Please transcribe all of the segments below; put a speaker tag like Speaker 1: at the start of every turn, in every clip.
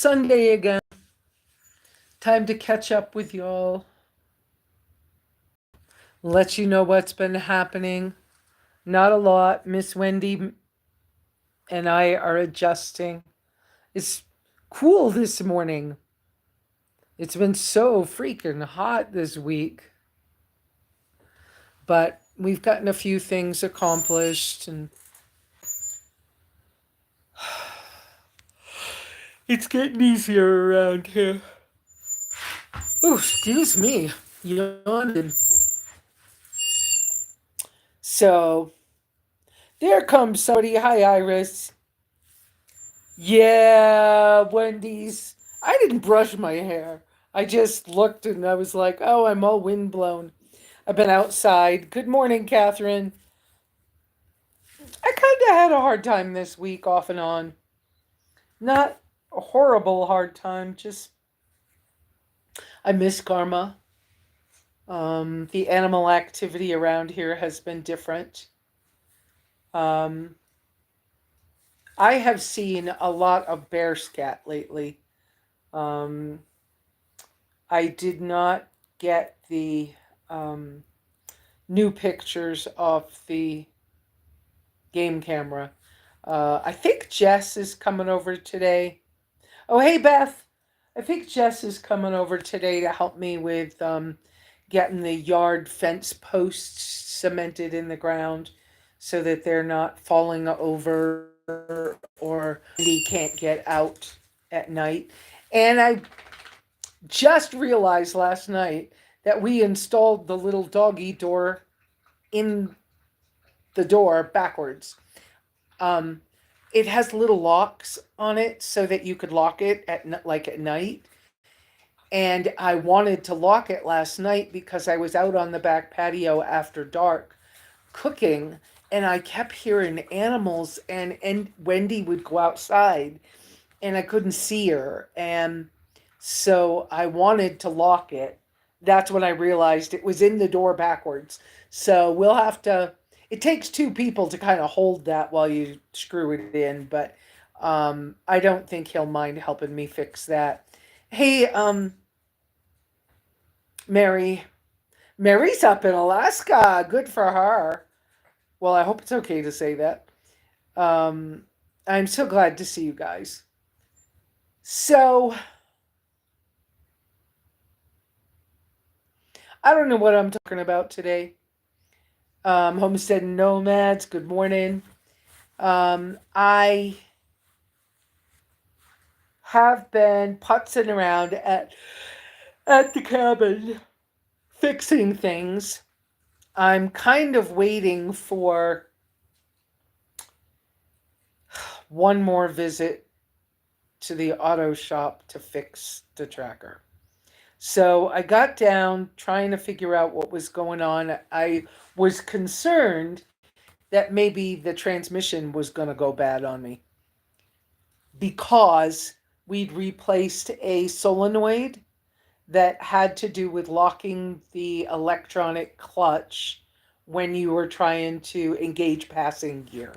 Speaker 1: Sunday again. Time to catch up with y'all. Let you know what's been happening. Not a lot. Miss Wendy and I are adjusting. It's cool this morning. It's been so freaking hot this week. But we've gotten a few things accomplished and it's getting easier around here. Oh, excuse me. Yawning. So there comes somebody. Hi, Iris. Yeah, Wendy's. I didn't brush my hair. I just looked and I was like, oh, I'm all windblown. I've been outside. Good morning, Catherine. I kind of had a hard time this week, off and on. Not a horrible hard time, just I miss Karma. The animal activity around here has been different. Um, I have seen a lot of bear scat lately. Um, I did not get the um, new pictures of the game camera. I think Jess is coming over today. Oh, hey, Beth. I think Jess is coming over today to help me with getting the yard fence posts cemented in the ground so that they're not falling over or he can't get out at night. And I just realized last night that we installed the little doggy door in the door backwards. Um, it has little locks on it so that you could lock it at night. And I wanted to lock it last night because I was out on the back patio after dark cooking and I kept hearing animals and Wendy would go outside and I couldn't see her. And so I wanted to lock it. That's when I realized it was in the door backwards. So we'll have to, it takes two people to kind of hold that while you screw it in, but I don't think he'll mind helping me fix that. Hey, Mary. Mary's up in Alaska. Good for her. Well, I hope it's okay to say that. Um, I'm so glad to see you guys. So, I don't know what I'm talking about today. Homestead Nomads, good morning. I have been putzing around at the cabin fixing things. I'm kind of waiting for one more visit to the auto shop to fix the tracker. So I got down trying to figure out what was going on. I was concerned that maybe the transmission was going to go bad on me because we'd replaced a solenoid that had to do with locking the electronic clutch when you were trying to engage passing gear.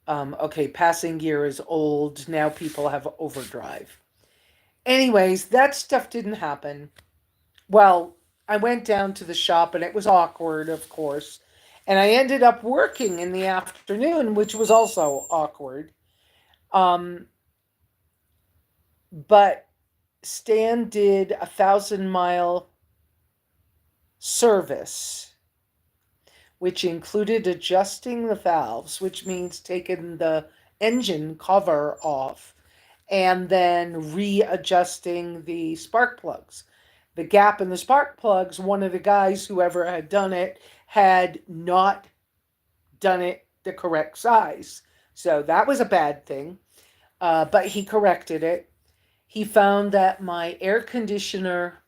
Speaker 1: Okay, passing gear is old. Now people have overdrive. Anyways, that stuff didn't happen. Well, I went down to the shop and it was awkward, of course. And I ended up working in the afternoon, which was also awkward. Um, but Stan did 1,000-mile service, which included adjusting the valves, which means taking the engine cover off and then readjusting the spark plugs. The gap in the spark plugs, one of the guys, whoever had done it, had not done it the correct size. So that was a bad thing, but he corrected it. He found that my air conditioner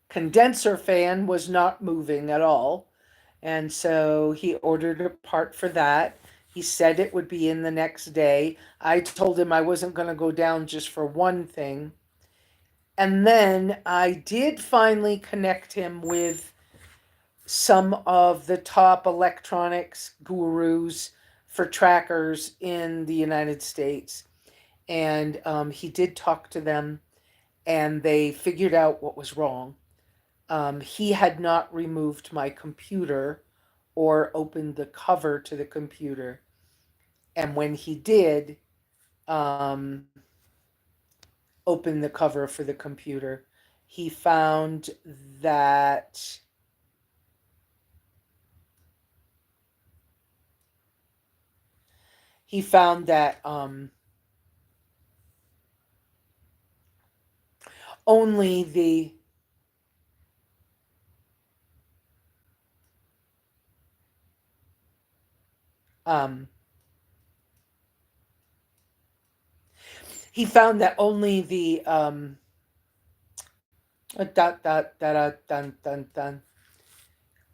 Speaker 1: condenser fan was not moving at all. And so he ordered a part for that. He said it would be in the next day. I told him I wasn't going to go down just for one thing. And then I did finally connect him with some of the top electronics gurus for trackers in the United States. And he did talk to them, and they figured out what was wrong. He had not removed my computer or opened the cover to the computer. And when he did open the cover for the computer, he found that he found that only the um, he found that only the dot dot dot dun dun dun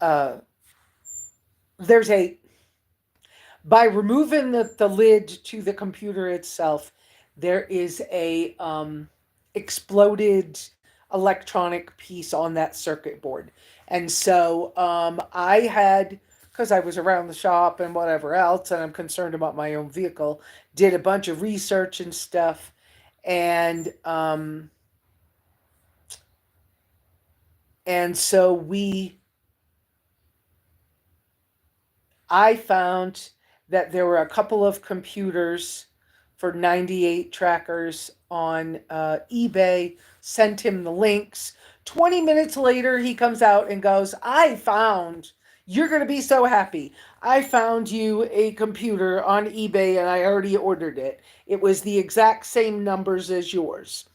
Speaker 1: uh, there's a by removing the lid to the computer itself, there is a exploded electronic piece on that circuit board. And so I had, because I was around the shop and whatever else, and I'm concerned about my own vehicle, did a bunch of research and stuff. And so I found that there were a couple of computers for 98 trackers on eBay, sent him the links. 20 minutes later, he comes out and goes, you're going to be so happy. I found you a computer on eBay and I already ordered it. It was the exact same numbers as yours.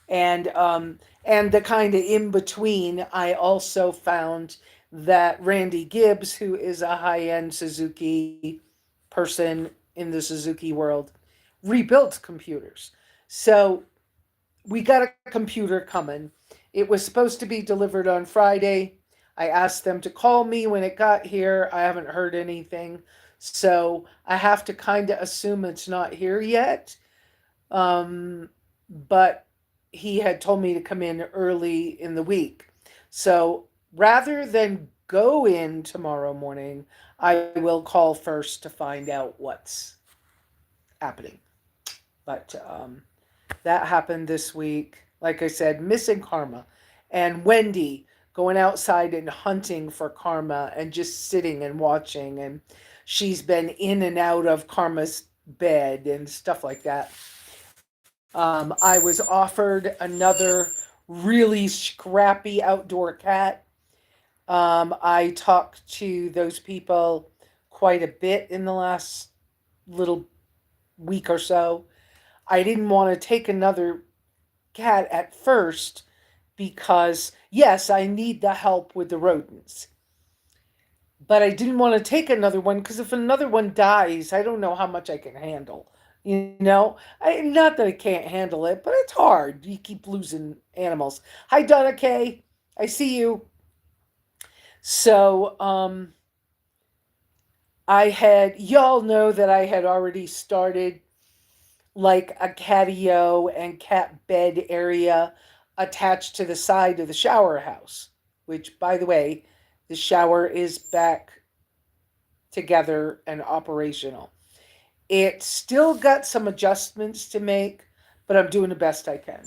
Speaker 1: And the kind of in between, I also found that Randy Gibbs, who is a high-end Suzuki person in the Suzuki world, rebuilt computers. So we got a computer coming. It was supposed to be delivered on Friday. I asked them to call me when it got here. I haven't heard anything. So I have to kind of assume it's not here yet. But he had told me to come in early in the week. So rather than go in tomorrow morning, I will call first to find out what's happening. But that happened this week. Like I said, missing Karma. And Wendy going outside and hunting for Karma and just sitting and watching. And she's been in and out of Karma's bed and stuff like that. I was offered another really scrappy outdoor cat. I talked to those people quite a bit in the last little week or so. I didn't want to take another cat at first because, yes, I need the help with the rodents. But I didn't want to take another one because if another one dies, I don't know how much I can handle. Not that I can't handle it, but it's hard. You keep losing animals. Hi, Donna Kay. I see you. So, y'all know that I had already started like a catio and cat bed area attached to the side of the shower house, which, by the way, the shower is back together and operational. It still got some adjustments to make, but I'm doing the best I can.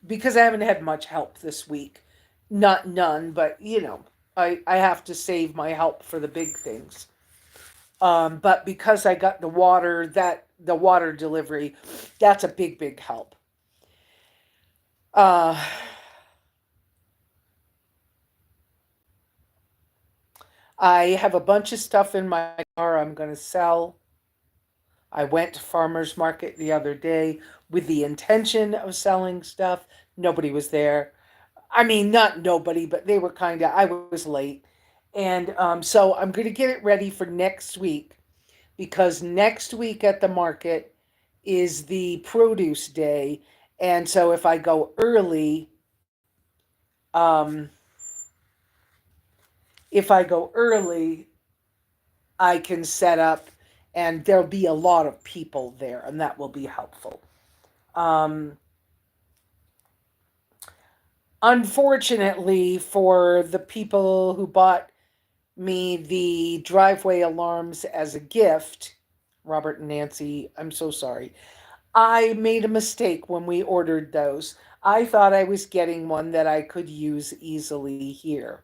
Speaker 1: Because I haven't had much help this week. Not none, but I have to save my help for the big things. But because I got the water delivery, that's a big, big help. Uh, I have a bunch of stuff in my car I'm going to sell. I went to farmer's market the other day with the intention of selling stuff. Nobody was there. I mean, not nobody, but they were I was late. And so I'm going to get it ready for next week because next week at the market is the produce day. And so um, if I go early, I can set up and there'll be a lot of people there and that will be helpful. Um, Unfortunately, for the people who bought me the driveway alarms as a gift, Robert and Nancy, I'm so sorry. I made a mistake when we ordered those. I thought I was getting one that I could use easily here.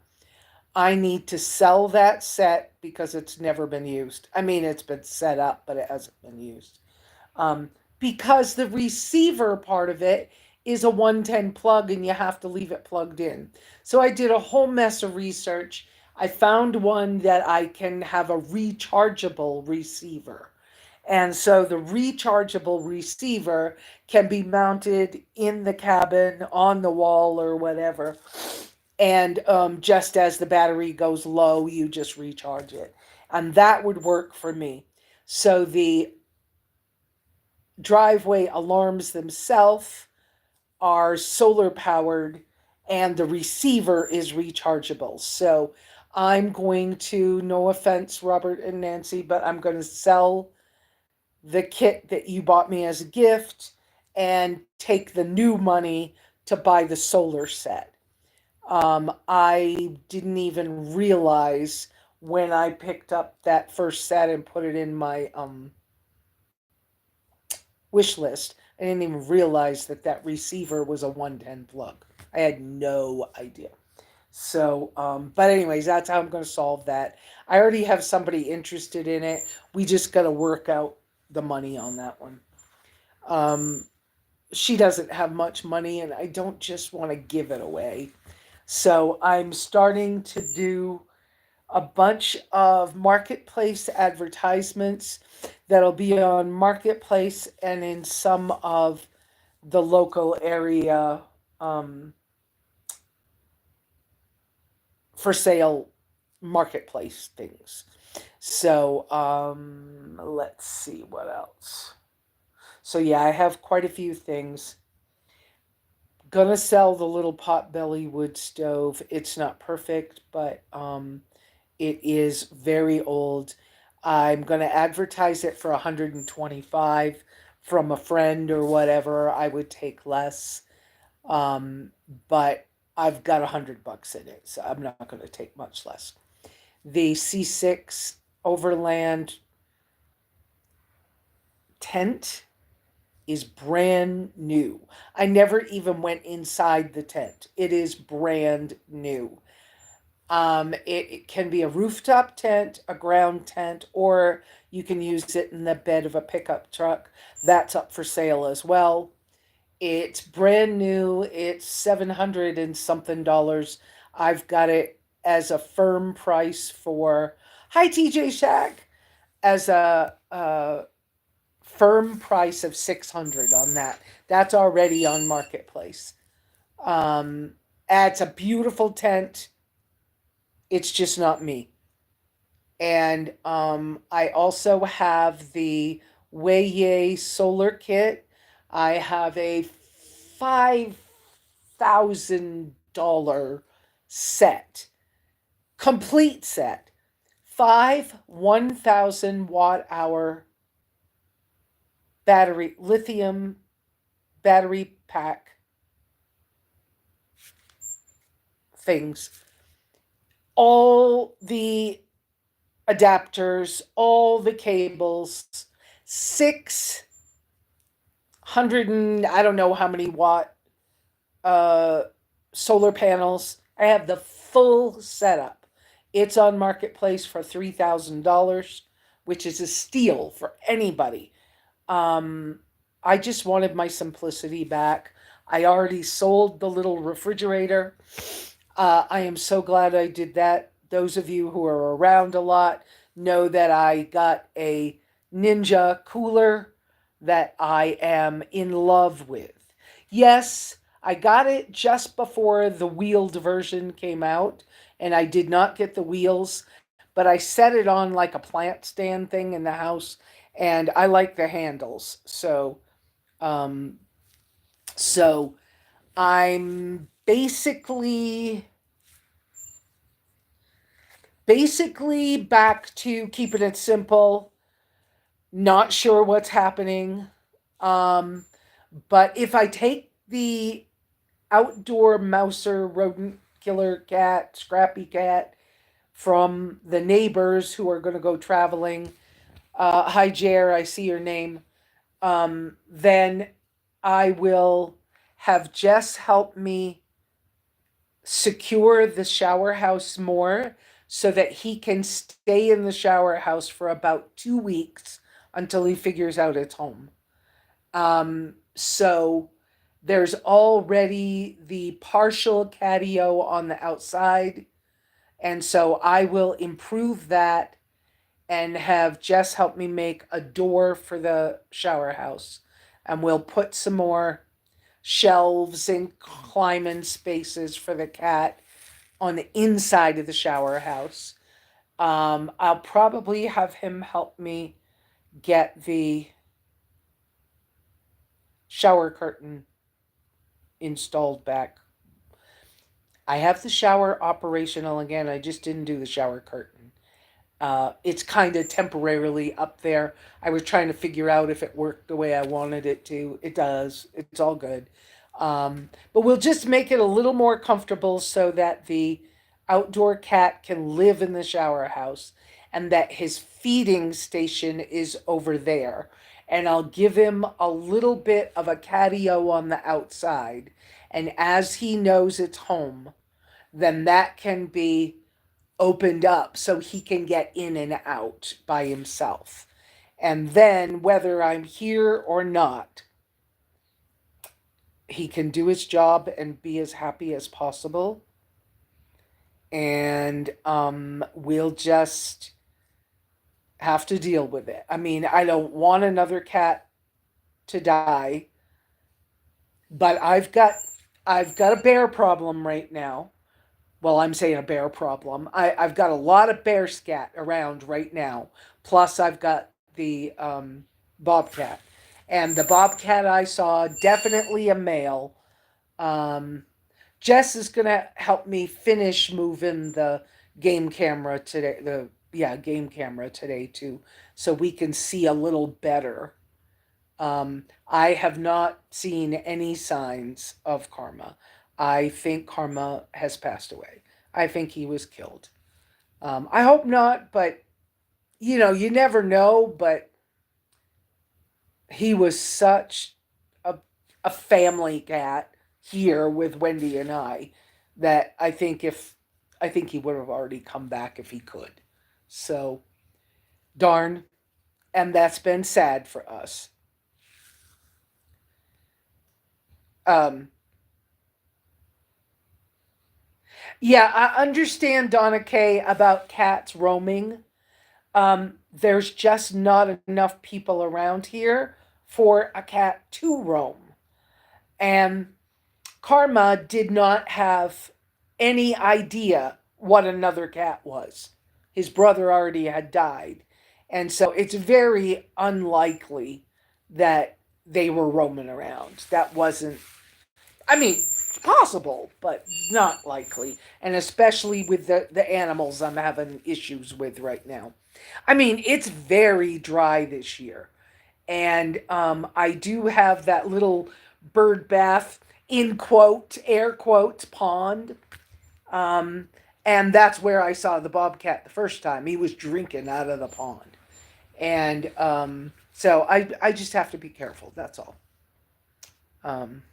Speaker 1: I need to sell that set because it's never been used. I mean, it's been set up, but it hasn't been used. Um, because the receiver part of it is a 110 plug and you have to leave it plugged in. So I did a whole mess of research. I found one that I can have a rechargeable receiver. And so the rechargeable receiver can be mounted in the cabin, on the wall, or whatever. And just as the battery goes low, you just recharge it. And that would work for me. So the driveway alarms themselves are solar powered and the receiver is rechargeable. So I'm going to, no offense, Robert and Nancy, but I'm going to sell the kit that you bought me as a gift and take the new money to buy the solar set. I didn't even realize when I picked up that first set and put it in my wish list. I didn't even realize that that receiver was a 110 plug. I had no idea. So, but anyways, that's how I'm going to solve that. I already have somebody interested in it. We just got to work out the money on that one. Um, she doesn't have much money, and I don't just want to give it away. So I'm starting to do a bunch of marketplace advertisements that'll be on marketplace and in some of the local area um, for sale marketplace things. So let's see what else. So yeah, I have quite a few things. Gonna sell the little potbelly wood stove. It's not perfect, but it is very old. I'm going to advertise it for 125 from a friend or whatever. I would take less. Um, but I've got $100 in it, so I'm not going to take much less. The C6 overland tent is brand new. I never even went inside the tent. It is brand new. It can be a rooftop tent, a ground tent, or you can use it in the bed of a pickup truck. That's up for sale as well. It's brand new. It's 700 and something dollars. I've got it as a firm price for, hi TJ Shack, as a firm price of 600 on that. That's already on Marketplace. Um, it's a beautiful tent. It's just not me. And I also have the Weye solar kit. I have a $5,000 set, complete set, 1,000 watt hour battery, lithium battery pack things. All the adapters, all the cables, 600 and I don't know how many watt uh, solar panels. I have the full setup. It's on Marketplace for $3,000, which is a steal for anybody. Um, I just wanted my simplicity back. I already sold the little refrigerator. I am so glad I did that. Those of you who are around a lot know that I got a Ninja cooler that I am in love with. Yes, I got it just before the wheeled version came out, and I did not get the wheels, but I set it on like a plant stand thing in the house, and I like the handles. Um, so I'm basically back to keeping it simple, not sure what's happening. Um, but if I take the outdoor mouser rodent killer cat, scrappy cat, from the neighbors who are going to go traveling, hi Jer, I see your name. then I will have Jess help me secure the shower house more so that he can stay in the shower house for about 2 weeks until he figures out its home. So there's already the partial catio on the outside. And so I will improve that and have Jess help me make a door for the shower house. And we'll put some more shelves and climbing spaces for the cat on the inside of the shower house. I'll probably have him help me get the shower curtain installed back. I have the shower operational again. I just didn't do the shower curtain. It's kind of temporarily up there. I was trying to figure out if it worked the way I wanted it to. It does. It's all good. But we'll just make it a little more comfortable so that the outdoor cat can live in the shower house and that his feeding station is over there. And I'll give him a little bit of a catio on the outside. And as he knows it's home, then that can be opened up so he can get in and out by himself. And then, whether I'm here or not, he can do his job and be as happy as possible. And we'll just have to deal with it. I mean, I don't want another cat to die, but I've got a bear problem right now. Well, I'm saying a bear problem. I've got a lot of bear scat around right now. Plus, I've got the bobcat. And the bobcat I saw, definitely a male. Um, Jess is going to help me finish moving the game camera today. Game camera today too. So we can see a little better. I have not seen any signs of Karma. I think Karma has passed away. I think he was killed. I hope not, but you never know. But he was such a, a family cat here with Wendy and I that I think he would have already come back if he could. So darn, and that's been sad for us. Um, yeah, I understand Donna Kay about cats roaming. There's just not enough people around here for a cat to roam. And Karma did not have any idea what another cat was. His brother already had died. And so it's very unlikely that they were roaming around. That wasn't, I mean, it's possible, but not likely. And especially with the animals I'm having issues with right now. I mean, it's very dry this year. And I do have that little bird bath, in quote, air quotes, pond. Um, and that's where I saw the bobcat the first time. He was drinking out of the pond. And so I just have to be careful. That's all. Um,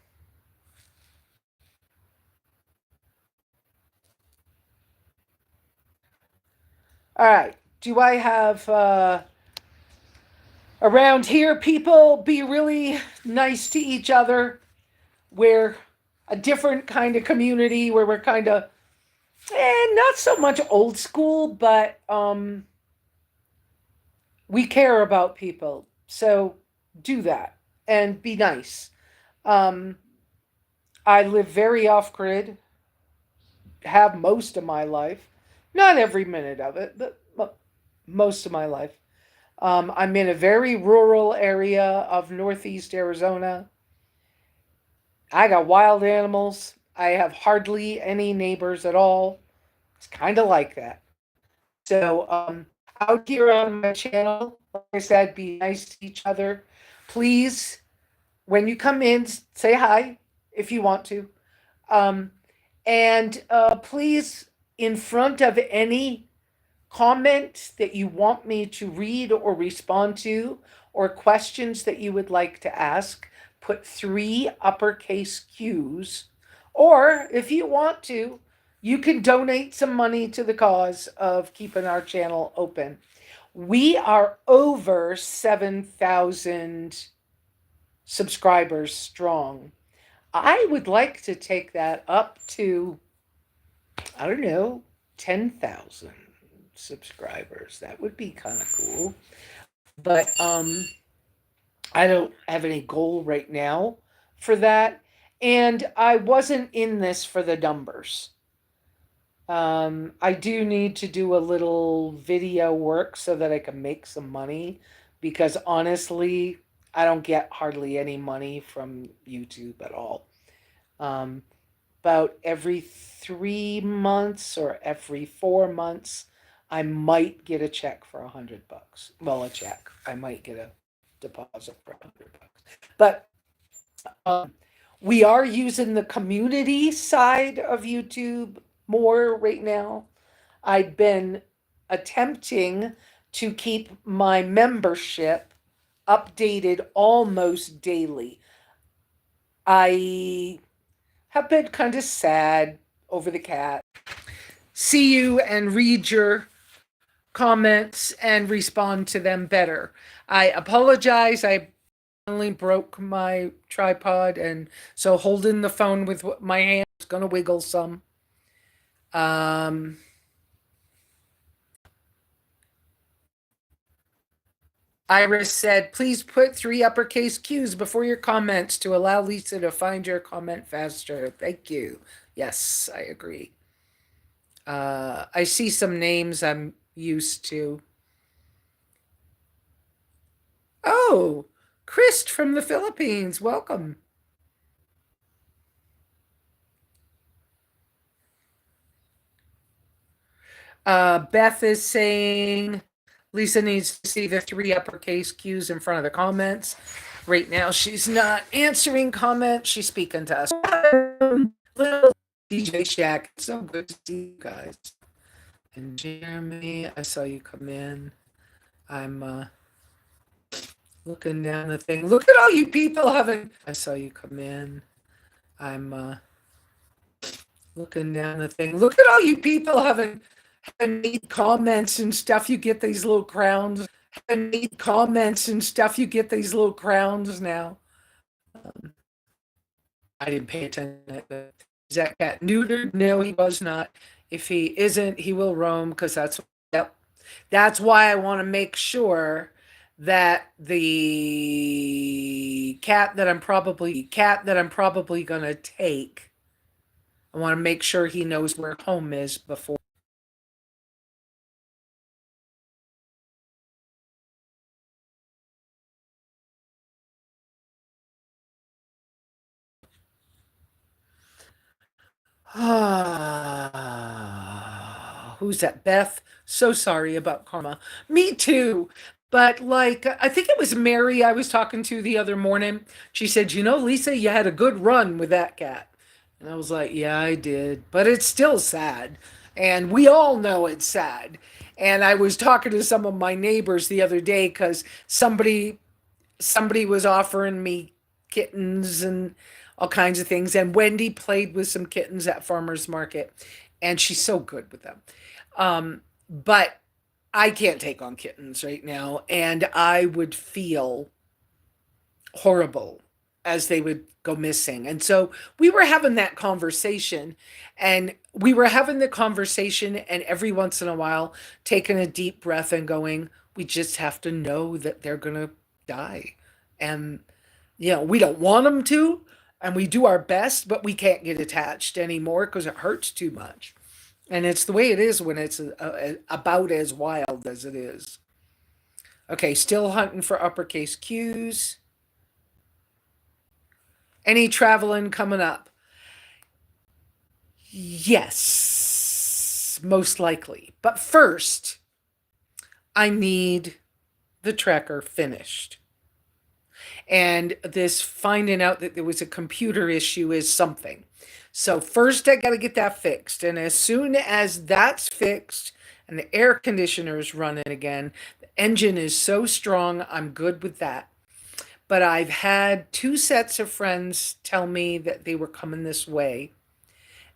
Speaker 1: all right. Do I have around here people be really nice to each other? We're a different kind of community where we're kind of not so much old school, but we care about people. So do that and be nice. Um, I live very off grid, have most of my life, not every minute of it, but most of my life. I'm in a very rural area of northeast Arizona. I got wild animals. I have hardly any neighbors at all. It's kind of like that. So, out here on my channel, like I said, be nice to each other. Please, when you come in, say hi if you want to. Um, and please, in front of any comment that you want me to read or respond to, or questions that you would like to ask, put 3 uppercase Q's. Or if you want to, you can donate some money to the cause of keeping our channel open. We are over 7,000 subscribers strong. I would like to take that up to, I don't know, 10,000 subscribers. That would be kind of cool. But I don't have any goal right now for that. And I wasn't in this for the numbers. I do need to do a little video work so that I can make some money, because honestly, I don't get hardly any money from YouTube at all. Um, about every 3 months or every 4 months, I might get a check for $100. Well, a check. I might get a deposit for $100. But um, we are using the community side of YouTube more right now. I've been attempting to keep my membership updated almost daily. I have been kind of sad over the cat. See you and read your comments and respond to them better. I apologize. I finally broke my tripod, and so holding the phone with my hand is going to wiggle some. Iris said, please put 3 uppercase Q's before your comments to allow Lesa to find your comment faster. Thank you. Yes, I agree. I see some names I'm used to. Oh, Christ from the Philippines. Welcome. Beth is saying Lesa needs to see the 3 uppercase Q's in front of the comments. Right now, she's not answering comments. She's speaking to us. Little DJ Shack. It's so good to see you guys. And Jeremy, I saw you come in. I'm looking down the thing. Look at all you people having. I saw you come in. I'm looking down the thing. Look at all you people having made comments and stuff. You get these little crowns. Having made comments and stuff. You get these little crowns now. I didn't pay attention. But is that cat neutered? No, he was not. If he isn't, he will roam, because that's, yep. That's why I want to make sure that the cat that I'm probably going to take, I want to make sure he knows where home is before. Who's that? Beth? So sorry about karma. Me too. But like, I think it was Mary I was talking to the other morning. She said, you know, Lesa, you had a good run with that cat. And I was like, yeah, I did. But it's still sad. And we all know it's sad. And I was talking to some of my neighbors the other day because somebody was offering me kittens and all kinds of things. And Wendy played with some kittens at farmers market, and she's so good with them. But I can't take on kittens right now, and I would feel horrible as they would go missing. And so we were having that conversation, and every once in a while taking a deep breath and going, we just have to know that they're going to die. And, you know, we don't want them to, and we do our best, but we can't get attached anymore because it hurts too much. And it's the way it is when it's about as wild as it is. Okay, still hunting for uppercase Q's. Any traveling coming up? Yes, most likely. But first, I need the tracker finished. And this finding out that there was a computer issue is something. So first I got to get that fixed. And as soon as that's fixed and the air conditioner is running again. The engine is so strong, I'm good with that. But I've had two sets of friends tell me that they were coming this way,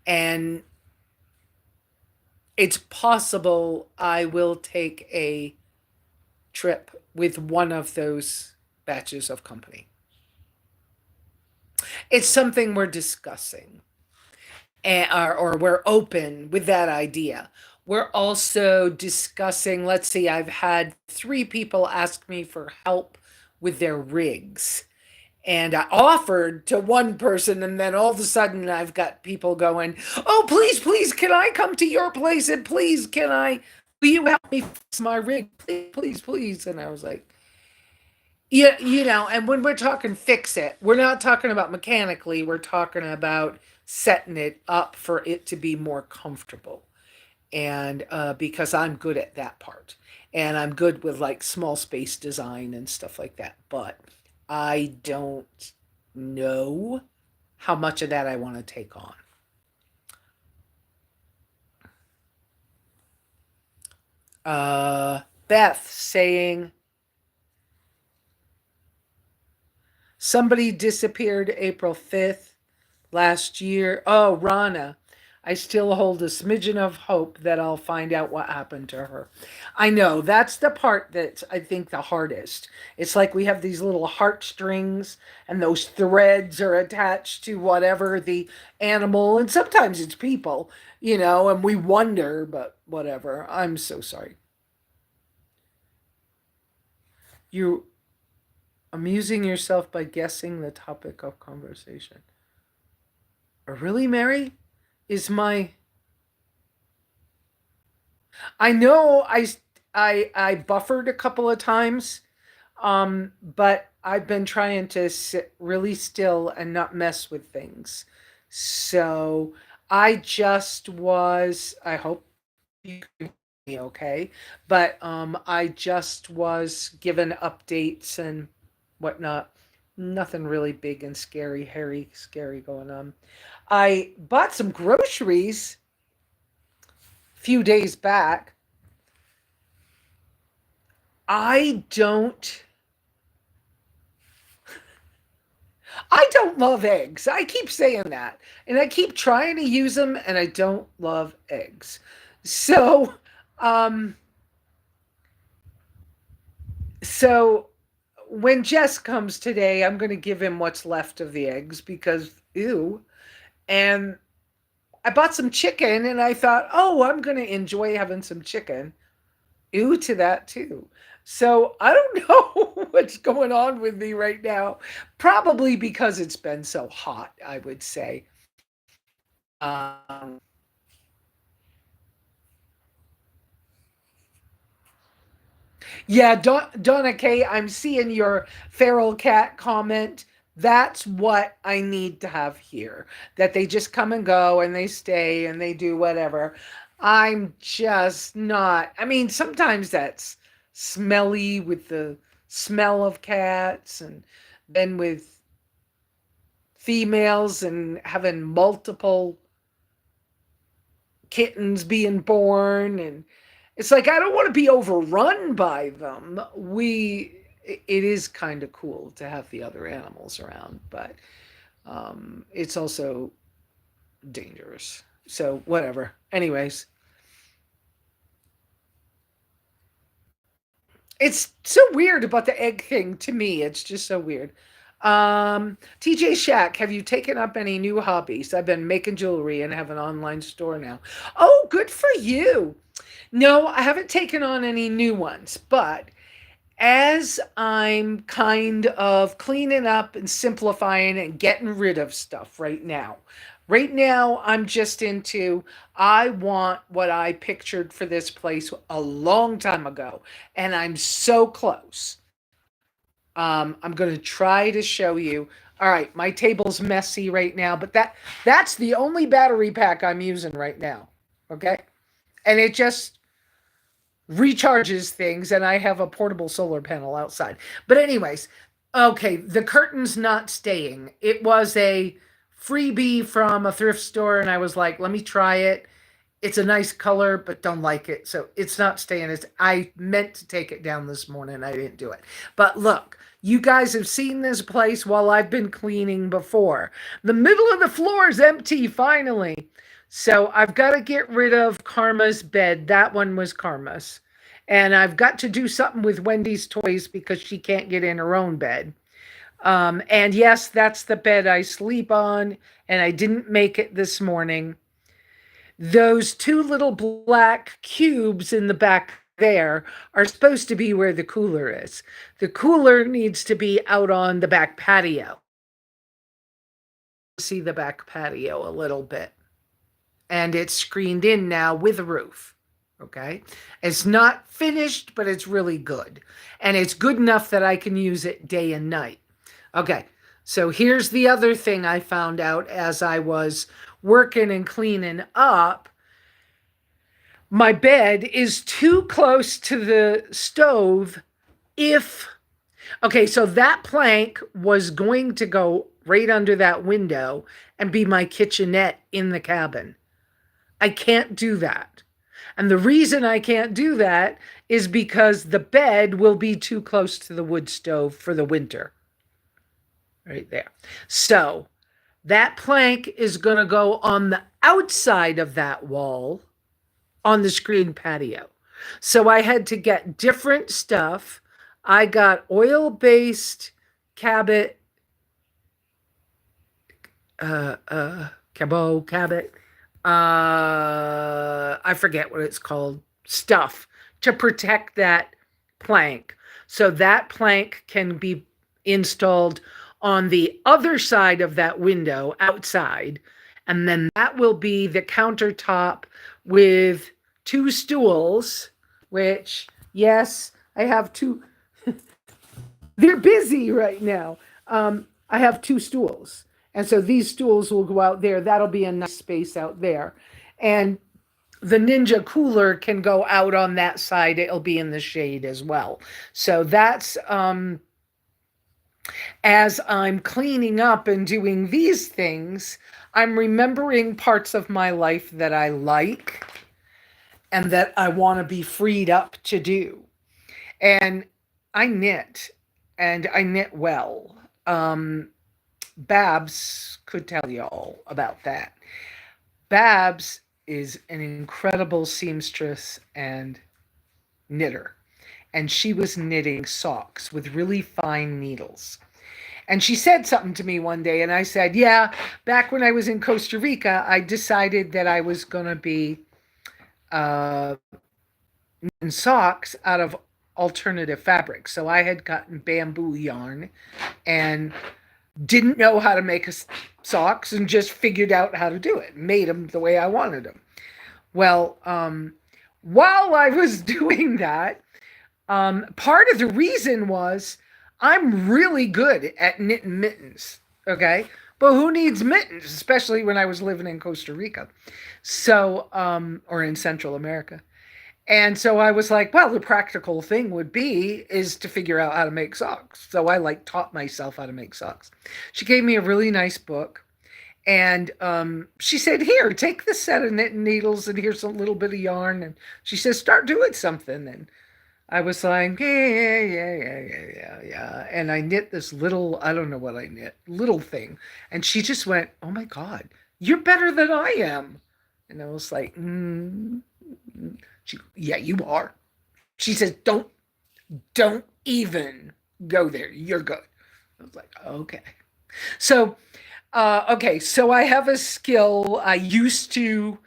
Speaker 1: and it's possible I will take a trip with one of those batches of company. It's something we're discussing, or we're open with that idea. We're also discussing, let's see, I've had three people ask me for help with their rigs. And I offered to one person, and then all of a sudden I've got people going, "Oh, please, please, can I come to your place? And please, will you help me fix my rig? Please, please, please." And I was like, yeah, and when we're talking fix it, we're not talking about mechanically, we're talking about setting it up for it to be more comfortable. And because I'm good at that part, and I'm good with like small space design and stuff like that. But I don't know how much of that I want to take on. Beth saying somebody disappeared April 5th last year. Oh, Rana. I still hold a smidgen of hope that I'll find out what happened to her. I know that's the part that's, I think, the hardest. It's like we have these little heartstrings, and those threads are attached to whatever the animal, and sometimes it's people, and we wonder, but whatever. I'm so sorry. You amusing yourself by guessing the topic of conversation. Really, Mary? Is my I know I buffered a couple of times, but I've been trying to sit really still and not mess with things. So I just was. I hope you can hear me okay, but I just was given updates and whatnot. Nothing really big and scary, hairy, scary going on. I bought some groceries a few days back. I don't I don't love eggs. I keep saying that. And I keep trying to use them, and I don't love eggs. So, um so when Jess comes today, I'm going to give him what's left of the eggs because ew. And I bought some chicken, and I thought, "Oh, I'm going to enjoy having some chicken." Ew to that too. So I don't know what's going on with me right now. Probably because it's been so hot, I would say. Um, yeah, Donna K, I'm seeing your feral cat comment. That's what I need to have here. That they just come and go, and they stay, and they do whatever. I'm just not. I mean, sometimes that's smelly with the smell of cats, and then with females and having multiple kittens being born, and it's like I don't want to be overrun by them. It is kind of cool to have the other animals around, but it's also dangerous. So whatever. Anyways, it's so weird about the egg thing to me. It's just so weird. TJ Shack, have you taken up any new hobbies? I've been making jewelry and have an online store now. Oh, good for you. No, I haven't taken on any new ones, but as I'm kind of cleaning up and simplifying and getting rid of stuff right now. Right now, I'm just into, I want what I pictured for this place a long time ago, and I'm so close. I'm going to try to show you. All right, my table's messy right now, but that's the only battery pack I'm using right now. Okay? And it just recharges things, and I have a portable solar panel outside. But anyways, okay, the curtain's not staying. It was a freebie from a thrift store, and I was like, let me try it. It's a nice color, but don't like it. So it's not staying as I meant to take it down this morning. I didn't do it. But look, you guys have seen this place while I've been cleaning before. The middle of the floor is empty finally. So I've got to get rid of Karma's bed. That one was Karma's. And I've got to do something with Wendy's toys because she can't get in her own bed. And yes, that's the bed I sleep on. And I didn't make it this morning. Those two little black cubes in the back there are supposed to be where the cooler is. The cooler needs to be out on the back patio. See the back patio a little bit. And it's screened in now with a roof. Okay. It's not finished, but it's really good. And it's good enough that I can use it day and night. Okay. So here's the other thing I found out as I was working and cleaning up. My bed is too close to the stove okay, so that plank was going to go right under that window and be my kitchenette in the cabin. I can't do that. And the reason I can't do that is because the bed will be too close to the wood stove for the winter. Right there. So that plank is going to go on the outside of that wall on the screen patio. So I had to get different stuff. I got oil-based cabot, cabot, I forget what it's called, stuff to protect that plank. So that plank can be installed on the other side of that window outside. And then that will be the countertop with two stools, which, yes, I have two. They're busy right now. I have two stools. And so these stools will go out there. That'll be a nice space out there. And the Ninja cooler can go out on that side. It'll be in the shade as well. So that's, as I'm cleaning up and doing these things, I'm remembering parts of my life that I like and that I want to be freed up to do. And I knit, and I knit well. Babs could tell you all about that. Babs is an incredible seamstress and knitter. And she was knitting socks with really fine needles. And she said something to me one day, and I said, yeah, back when I was in Costa Rica, I decided that I was going to be knitting socks out of alternative fabrics. So I had gotten bamboo yarn and didn't know how to make socks and just figured out how to do it, made them the way I wanted them. Well, while I was doing that, part of the reason was I'm really good at knitting mittens, okay? But who needs mittens, especially when I was living in Costa Rica, so, or in Central America. And so I was like, well, the practical thing would be is to figure out how to make socks. So I taught myself how to make socks. She gave me a really nice book. And she said, here, take this set of knitting needles and here's a little bit of yarn. And she says, start doing something. And I was like, yeah. And I knit this little, I don't know what I knit, little thing. And she just went, oh my God, you're better than I am. And I was like, yeah, you are. She says, don't even go there. You're good. I was like, okay. So, so I have a skill. I used to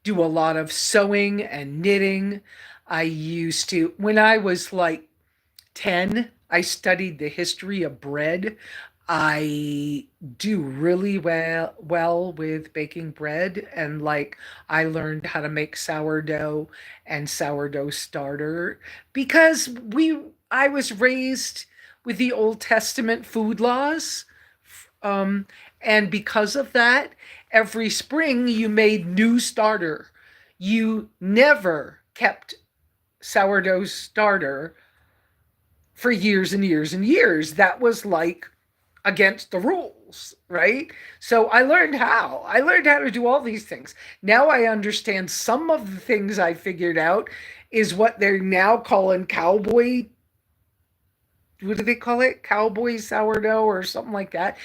Speaker 1: do a lot of sewing and knitting. I used to, when I was like 10, I studied the history of bread. I do really well with baking bread, and I learned how to make sourdough and sourdough starter because I was raised with the Old Testament food laws. And because of that, every spring you made new starter. You never kept sourdough starter for years and years and years. That was like against the rules, right? So I learned how to do all these things. Now I understand some of the things I figured out is what they're now calling cowboy, what do they call it? Cowboy sourdough or something like that.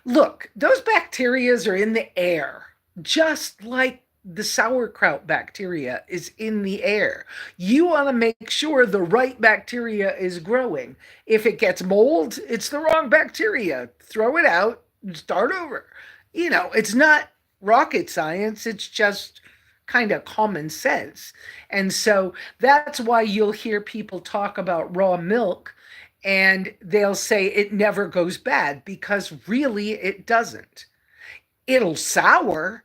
Speaker 1: Look, those bacterias are in the air, just like the sauerkraut bacteria is in the air. You want to make sure the right bacteria is growing. If it gets mold, it's the wrong bacteria. Throw it out and start over. It's not rocket science, it's just kind of common sense. And so that's why you'll hear people talk about raw milk and they'll say it never goes bad because really it doesn't. It'll sour,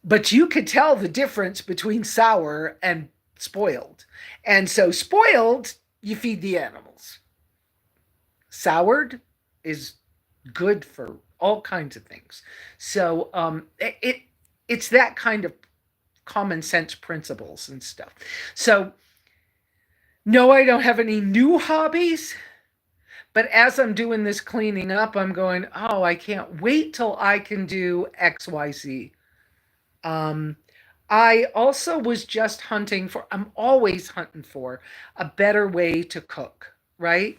Speaker 1: but you could tell the difference between sour and spoiled. And so spoiled, you feed the animals. Soured is good for all kinds of things. So it's that kind of common sense principles and stuff. So no, I don't have any new hobbies. But as I'm doing this cleaning up, I'm going, oh, I can't wait till I can do XYZ. Um, I also was just hunting for, I'm always hunting for a better way to cook, right?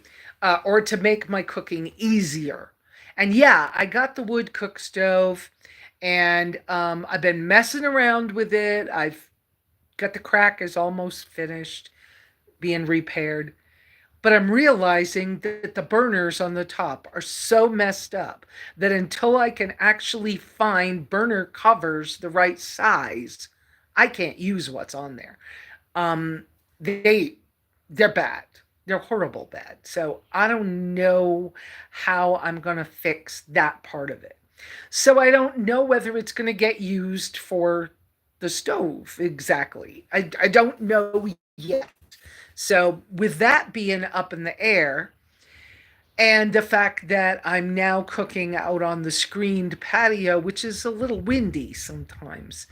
Speaker 1: Or to make my cooking easier. And yeah, I got the wood cook stove and I've been messing around with it. I've got the crack is almost finished being repaired. But I'm realizing that the burners on the top are so messed up that until I can actually find burner covers the right size, I can't use what's on there. Um, they they're bad. They're horrible bad. So I don't know how I'm gonna fix that part of it. So I don't know whether it's gonna get used for the stove exactly. I don't know yet. So, with that being up in the air, and the fact that I'm now cooking out on the screened patio, which is a little windy sometimes,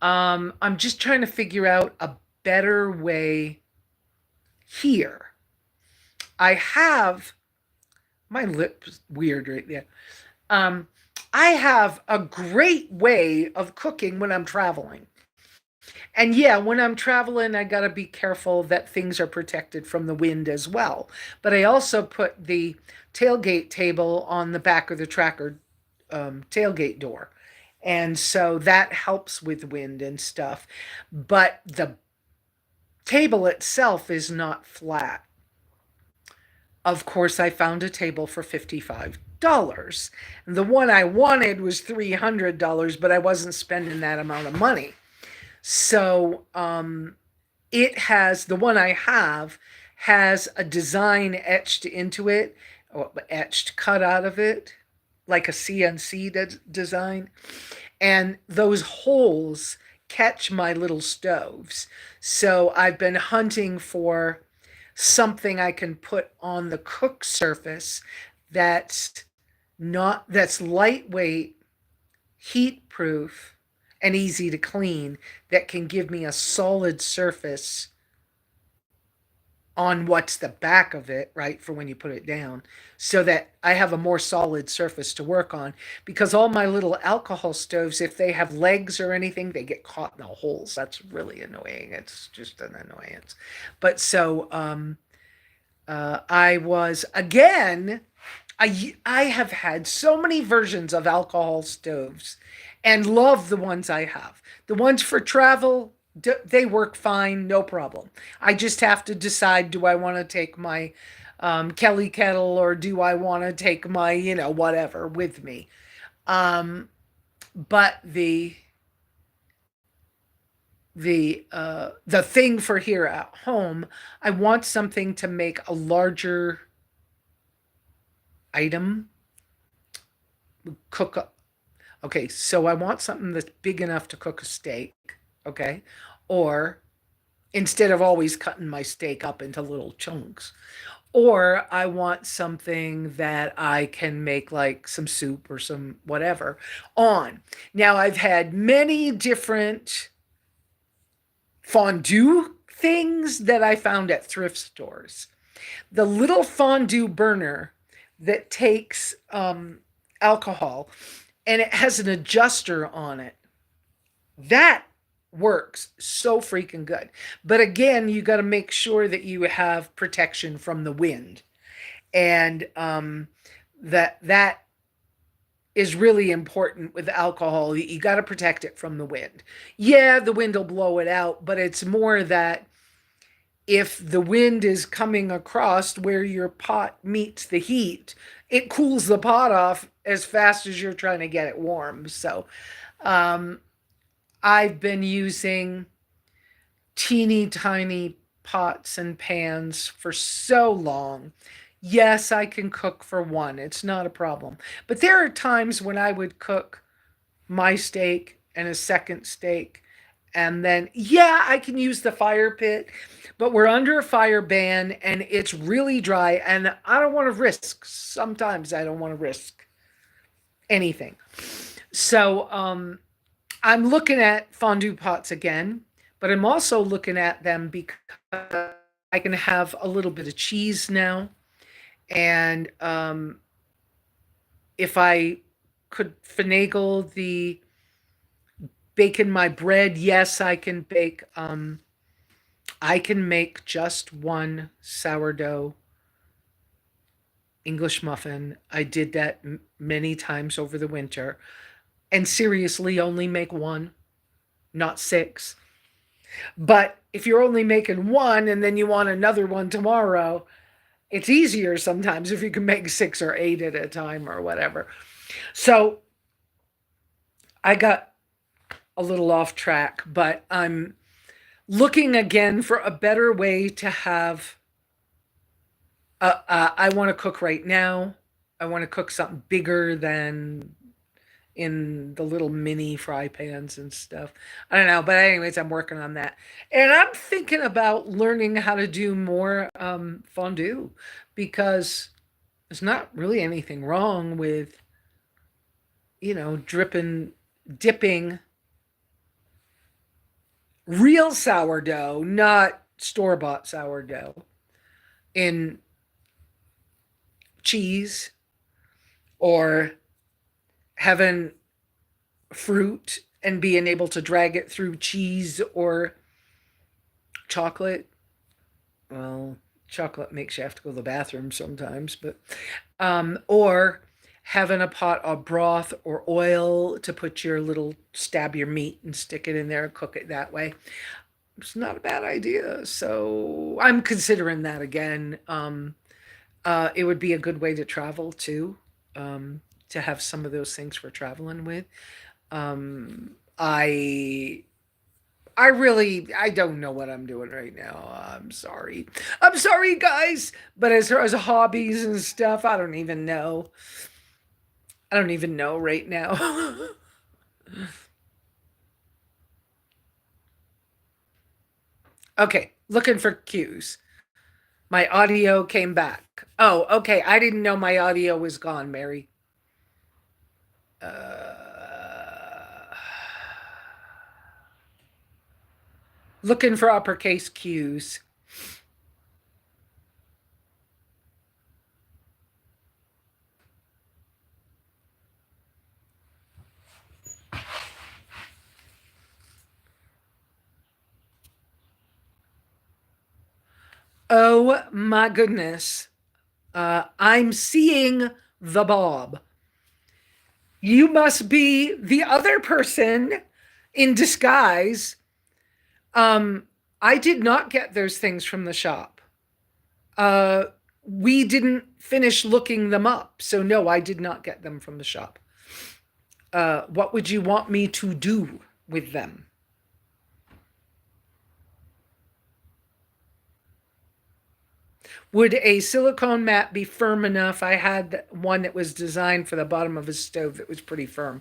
Speaker 1: I'm just trying to figure out a better way here. I have my lips weird right there. Um, I have a great way of cooking when I'm traveling. And yeah, when I'm traveling, I got to be careful that things are protected from the wind as well. But I also put the tailgate table on the back of the tracker tailgate door. And so that helps with wind and stuff. But the table itself is not flat. Of course, I found a table for $55. The one I wanted was $300, but I wasn't spending that amount of money. So it has the one I have has a design etched into it, or etched cut out of it, like a CNC design. And those holes catch my little stoves. So I've been hunting for something I can put on the cook surface that's that's lightweight, heat proof, and easy to clean that can give me a solid surface on what's the back of it, right, for when you put it down, so that I have a more solid surface to work on. Because all my little alcohol stoves, if they have legs or anything, they get caught in the holes. That's really annoying. It's just an annoyance. But so I was, again, I have had so many versions of alcohol stoves and love the ones I have. The ones for travel, they work fine, no problem. I just have to decide, do I want to take my Kelly kettle or do I want to take my, whatever with me? But the thing for here at home, I want something to make a larger item cook up. Okay, so I want something that's big enough to cook a steak, okay? Or instead of always cutting my steak up into little chunks. Or I want something that I can make like some soup or some whatever on. Now, I've had many different fondue things that I found at thrift stores. The little fondue burner that takes alcohol, and it has an adjuster on it. That works so freaking good. But again, you got to make sure that you have protection from the wind, and that is really important with alcohol. You got to protect it from the wind. Yeah, the wind will blow it out, but it's more that if the wind is coming across where your pot meets the heat, it cools the pot off as fast as you're trying to get it warm. So um, I've been using teeny tiny pots and pans for so long. Yes, I can cook for one. It's not a problem. But there are times when I would cook my steak and a second steak. And then, yeah, I can use the fire pit, but we're under a fire ban and it's really dry. And I don't want to risk, sometimes I don't want to risk anything. So I'm looking at fondue pots again, but I'm also looking at them because I can have a little bit of cheese now. And if I could finagle the bake in my bread, yes, I can bake. I can make just one sourdough English muffin. I did that many times over the winter, and seriously, only make one, not six. But if you're only making one and then you want another one tomorrow, it's easier sometimes if you can make 6 or 8 at a time or whatever. So I got a little off track, but I'm looking again for a better way to have. I want to cook right now. I want to cook something bigger than in the little mini fry pans and stuff. I don't know, but anyways, I'm working on that. And I'm thinking about learning how to do more fondue, because there's not really anything wrong with, dipping real sourdough, not store-bought sourdough, in cheese, or having fruit and being able to drag it through cheese or chocolate. Well, chocolate makes you have to go to the bathroom sometimes, but or having a pot of broth or oil to put stab your meat and stick it in there and cook it that way. It's not a bad idea. So I'm considering that again. It would be a good way to travel too, to have some of those things we're traveling with. Um, I I don't know what I'm doing right now. I'm sorry. I'm sorry, guys. But as far as hobbies and stuff, I don't even know. I don't even know right now. Okay, looking for cues. My audio came back. Oh, okay. I didn't know my audio was gone, Mary. Looking for uppercase cues. Oh my goodness. I'm seeing the Bob. You must be the other person in disguise. I did not get those things from the shop. Uh, we didn't finish looking them up. So, no, I did not get them from the shop. What would you want me to do with them? Would a silicone mat be firm enough? I had one that was designed for the bottom of a stove that was pretty firm.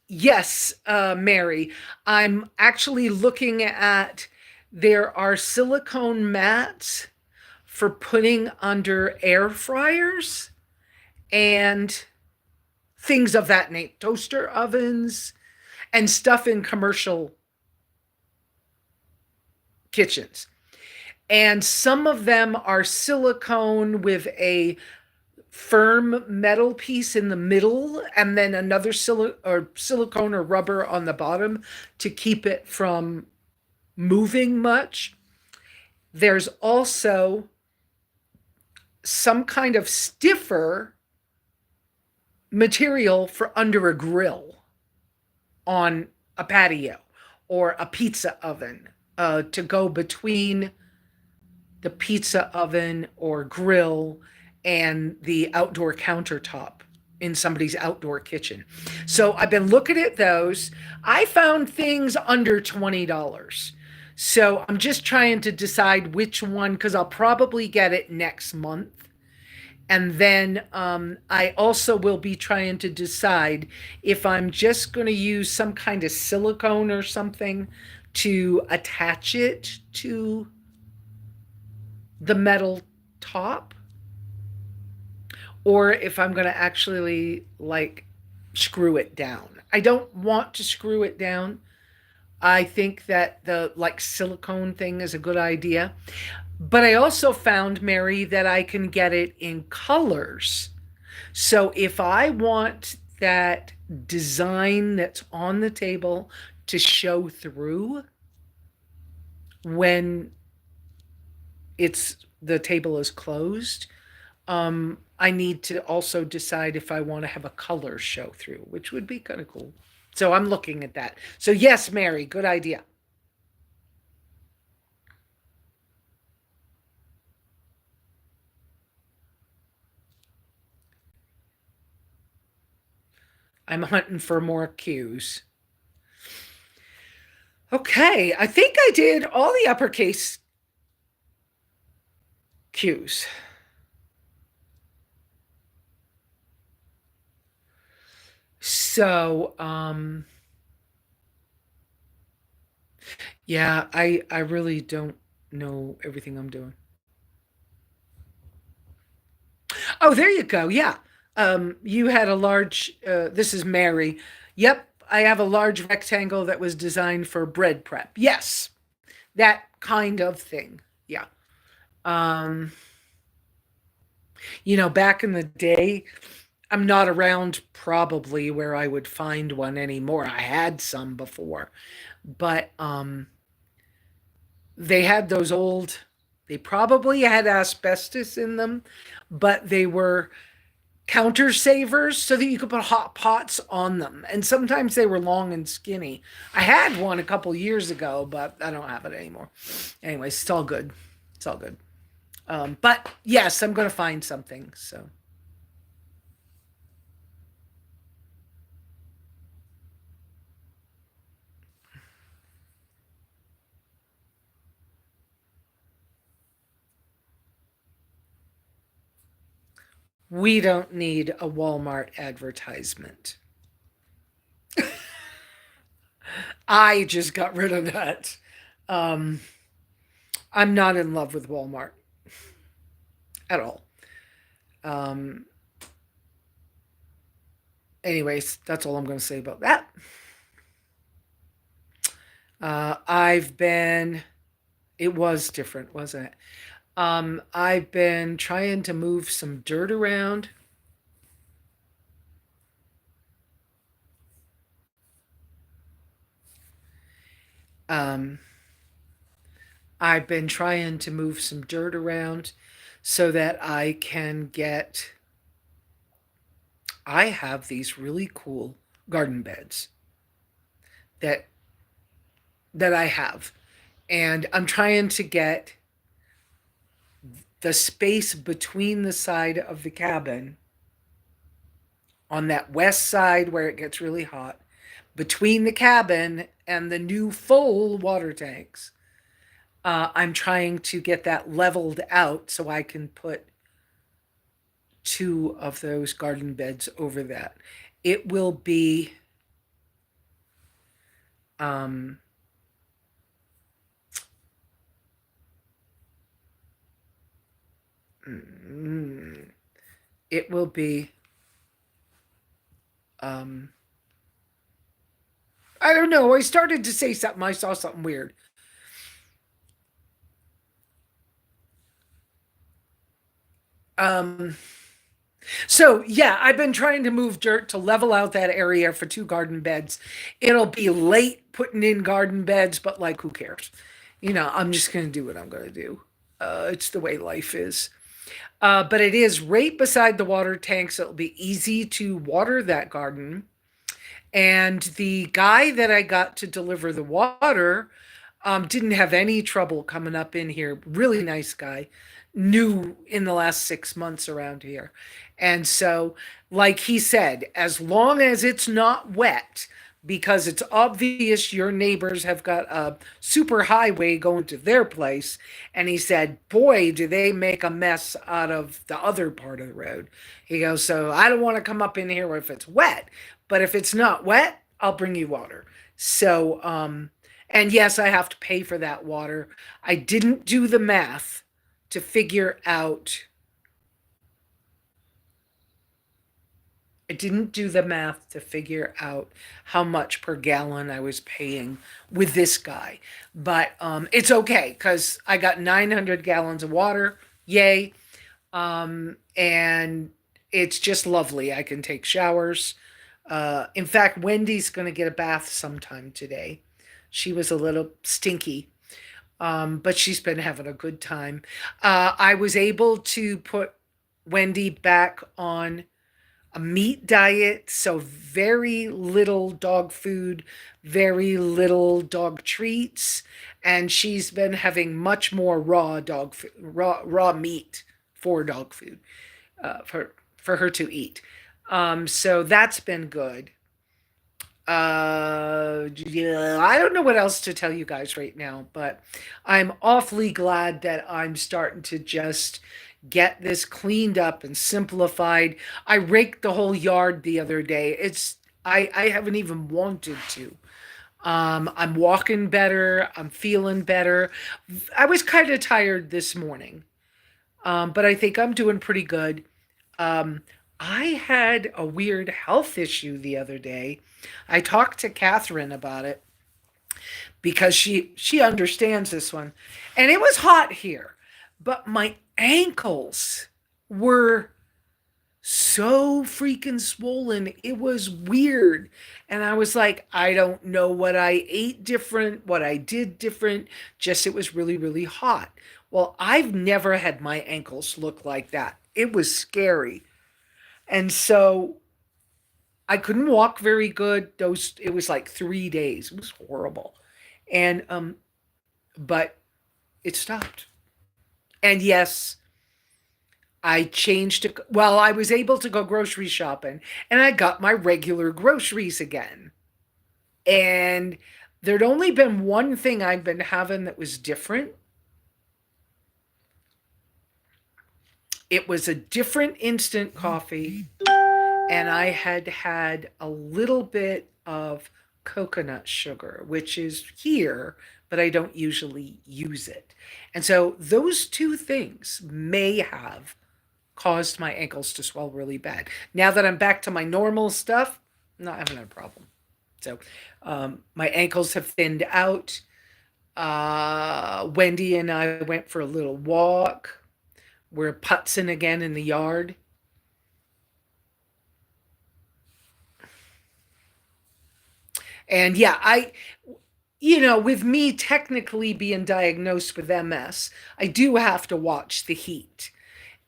Speaker 1: Yes, Mary, I'm actually looking at, there are silicone mats for putting under air fryers and things of that nature, toaster ovens and stuff in commercial kitchens. And some of them are silicone with a firm metal piece in the middle and then another silicone or rubber on the bottom to keep it from moving much. There's also some kind of stiffer material for under a grill on a patio or a pizza oven, to go between the pizza oven or grill and the outdoor countertop in somebody's outdoor kitchen. So I've been looking at those. I found things under $20. So I'm just trying to decide which one, because I'll probably get it next month. And then I also will be trying to decide if I'm just going to use some kind of silicone or something to attach it to the metal top, or if I'm going to actually like screw it down. I don't want to screw it down. I think that the like silicone thing is a good idea. But I also found, Mary, that I can get it in colors. So if I want that design that's on the table to show through when the table is closed, I need to also decide if I want to have a color show through, which would be kind of cool. So I'm looking at that. So yes, Mary, good idea. I'm hunting for more cues. Okay, I think I did all the uppercase cues. So, yeah, I really don't know everything I'm doing. Oh, there you go. Yeah. You had a large, this is Mary. Yep, I have a large rectangle that was designed for bread prep. Yes, that kind of thing. Yeah. Um, back in the day, I'm not around probably where I would find one anymore. I had some before, but they had those old, they probably had asbestos in them, but they were counter savers so that you could put hot pots on them. And sometimes they were long and skinny. I had one a couple years ago, but I don't have it anymore. Anyway, it's all good. It's all good. But yes, I'm going to find something. So we don't need a Walmart advertisement. I just got rid of that. Um, I'm not in love with Walmart at all. Um, anyways, that's all I'm going to say about that. I've been, it was different, wasn't it? I've been trying to move some dirt around. Um, I've been trying to move some dirt around so that I can get. I have these really cool garden beds that I have, and I'm trying to get the space between the side of the cabin on that west side where it gets really hot, between the cabin and the new full water tanks. I'm trying to get that leveled out so I can put two of those garden beds over that. It will be um, it will be um, I don't know. I started to say something. I saw something weird. Um, So, yeah, I've been trying to move dirt to level out that area for two garden beds. It'll be late putting in garden beds, but like, who cares? I'm just going to do what I'm going to do. It's the way life is. But it is right beside the water tank, so it'll be easy to water that garden. And the guy that I got to deliver the water didn't have any trouble coming up in here. Really nice guy. New in the last 6 months around here. And so, like he said, as long as it's not wet, because it's obvious your neighbors have got a super highway going to their place. And he said, boy, do they make a mess out of the other part of the road. He goes, so I don't want to come up in here if it's wet, but if it's not wet, I'll bring you water. So, and yes, I have to pay for that water. I didn't do the math to figure out I didn't do the math to figure out how much per gallon I was paying with this guy. But it's okay because I got 900 gallons of water. Yay. And it's just lovely. I can take showers. In fact, Wendy's going to get a bath sometime today. She was a little stinky, but she's been having a good time. I was able to put Wendy back on a meat diet, so very little dog food, very little dog treats, and she's been having much more raw dog food, raw meat for dog food, for her to eat. So that's been good. Yeah, I don't know what else to tell you guys right now, but I'm awfully glad that I'm starting to just get this cleaned up and simplified. I raked the whole yard the other day. I haven't even wanted to. I'm walking better. I'm feeling better. I was kind of tired this morning, but I think I'm doing pretty good. Um, I had a weird health issue the other day. I talked to Catherine about it because she understands this one. And it was hot here, but my ankles were so freaking swollen. It was weird. And I was like, I don't know what I ate different, what I did different, just it was really, really hot. Well, I've never had my ankles look like that. It was scary. And so I couldn't walk very good. Those it was like 3 days. It was horrible. And but it stopped. And yes, I changed to well, I was able to go grocery shopping and I got my regular groceries again. And there'd only been one thing I'd been having that was different. It was a different instant coffee, and I had had a little bit of coconut sugar, which is here, but I don't usually use it. And so those two things may have caused my ankles to swell really bad. Now that I'm back to my normal stuff, I'm not having a problem. So my ankles have thinned out. Wendy and I went for a little walk. We're putzing again in the yard. And yeah, with me technically being diagnosed with MS, I do have to watch the heat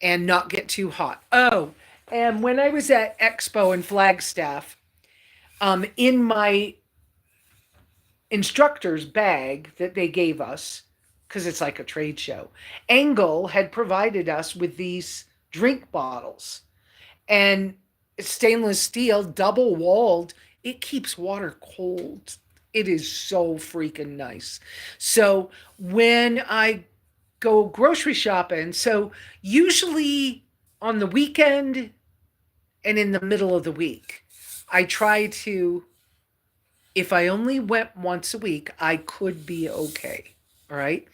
Speaker 1: and not get too hot. Oh, and when I was at Expo in Flagstaff, in my instructor's bag that they gave us, because it's like a trade show, Engel had provided us with these drink bottles. And it's stainless steel, double walled. It keeps water cold. It is so freaking nice. So when I go grocery shopping, so usually on the weekend and in the middle of the week, I try to, if I only went once a week, I could be okay. All right.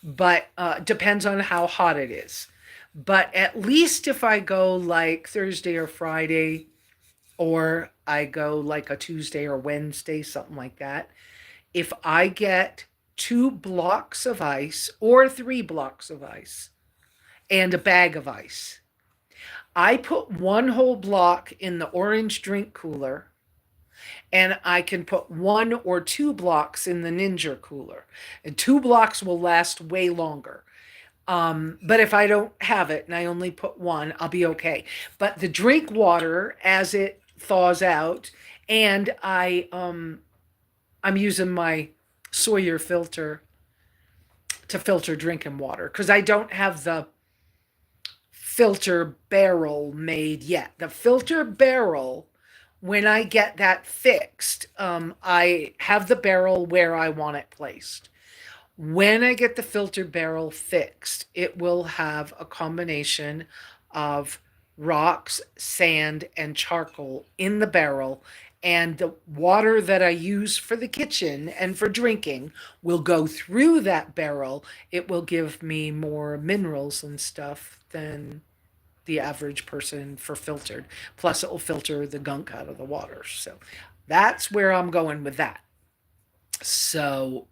Speaker 1: But depends on how hot it is. But at least if I go like Thursday or Friday, or I go like a Tuesday or Wednesday, something like that, if I get 2 blocks of ice or 3 blocks of ice and a bag of ice, I put one whole block in the orange drink cooler, and I can put one or two blocks in the Ninja cooler. And two blocks will last way longer. But if I don't have it and I only put one, I'll be okay. But the drink water as it thaws out, and I'm using my Sawyer filter to filter drinking water because I don't have the filter barrel made yet. The filter barrel, when I get that fixed, I have the barrel where I want it placed. When I get the filter barrel fixed, it will have a combination of rocks, sand, and charcoal in the barrel. And the water that I use for the kitchen and for drinking will go through that barrel. It will give me more minerals and stuff than the average person for filtered. Plus, it will filter the gunk out of the water. So that's where I'm going with that. So,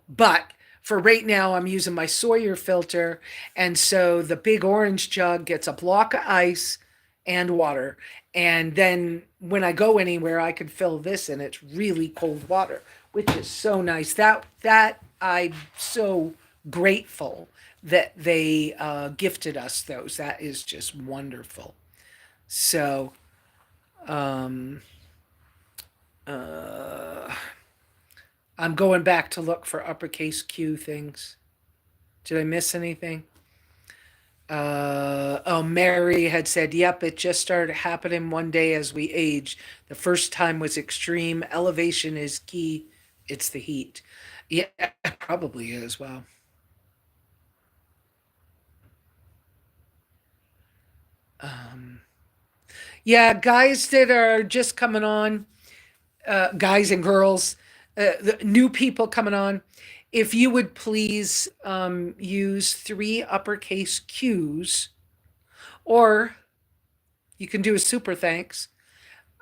Speaker 1: but for right now, I'm using my Sawyer filter. And so the big orange jug gets a block of ice and water. And then when I go anywhere, I can fill this in. It's really cold water, which is so nice. That I'm so grateful that they gifted us those. That is just wonderful. So, um, uh, I'm going back to look for uppercase Q things. Did I miss anything? Oh, Mary had said, yep, it just started happening one day as we age. The first time was extreme. Elevation is key. It's the heat. Yeah, it probably is. Wow. Um, yeah, guys that are just coming on, guys and girls, the new people coming on, if you would please use three uppercase Qs, or you can do a super thanks.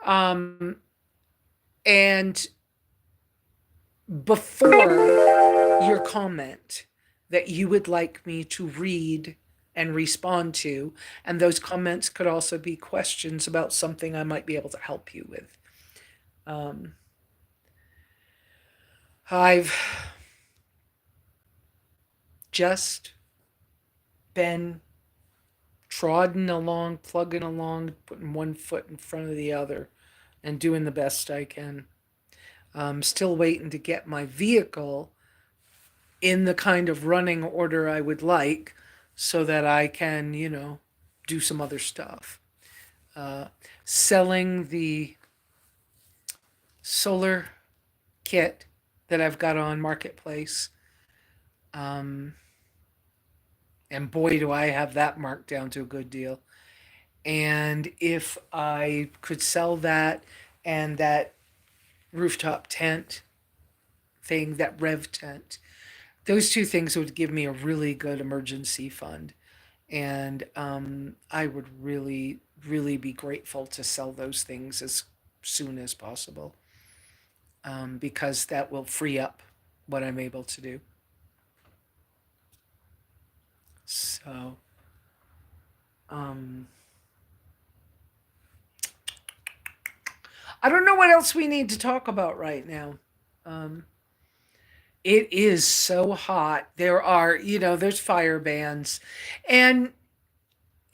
Speaker 1: Um, and before your comment that you would like me to read and respond to, and those comments could also be questions about something I might be able to help you with. Um, I've just been trodden along, plugging along, putting one foot in front of the other, and doing the best I can. I'm still waiting to get my vehicle in the kind of running order I would like so that I can, do some other stuff. Uh, Selling the solar kit that I've got on Marketplace. Um, and boy, do I have that marked down to a good deal. And if I could sell that and that rooftop tent thing, that Rev tent, those two things would give me a really good emergency fund. And I would really, really be grateful to sell those things as soon as possible, because that will free up what I'm able to do. So, um, I don't know what else we need to talk about right now. Um, it is so hot. There's fire bans. And,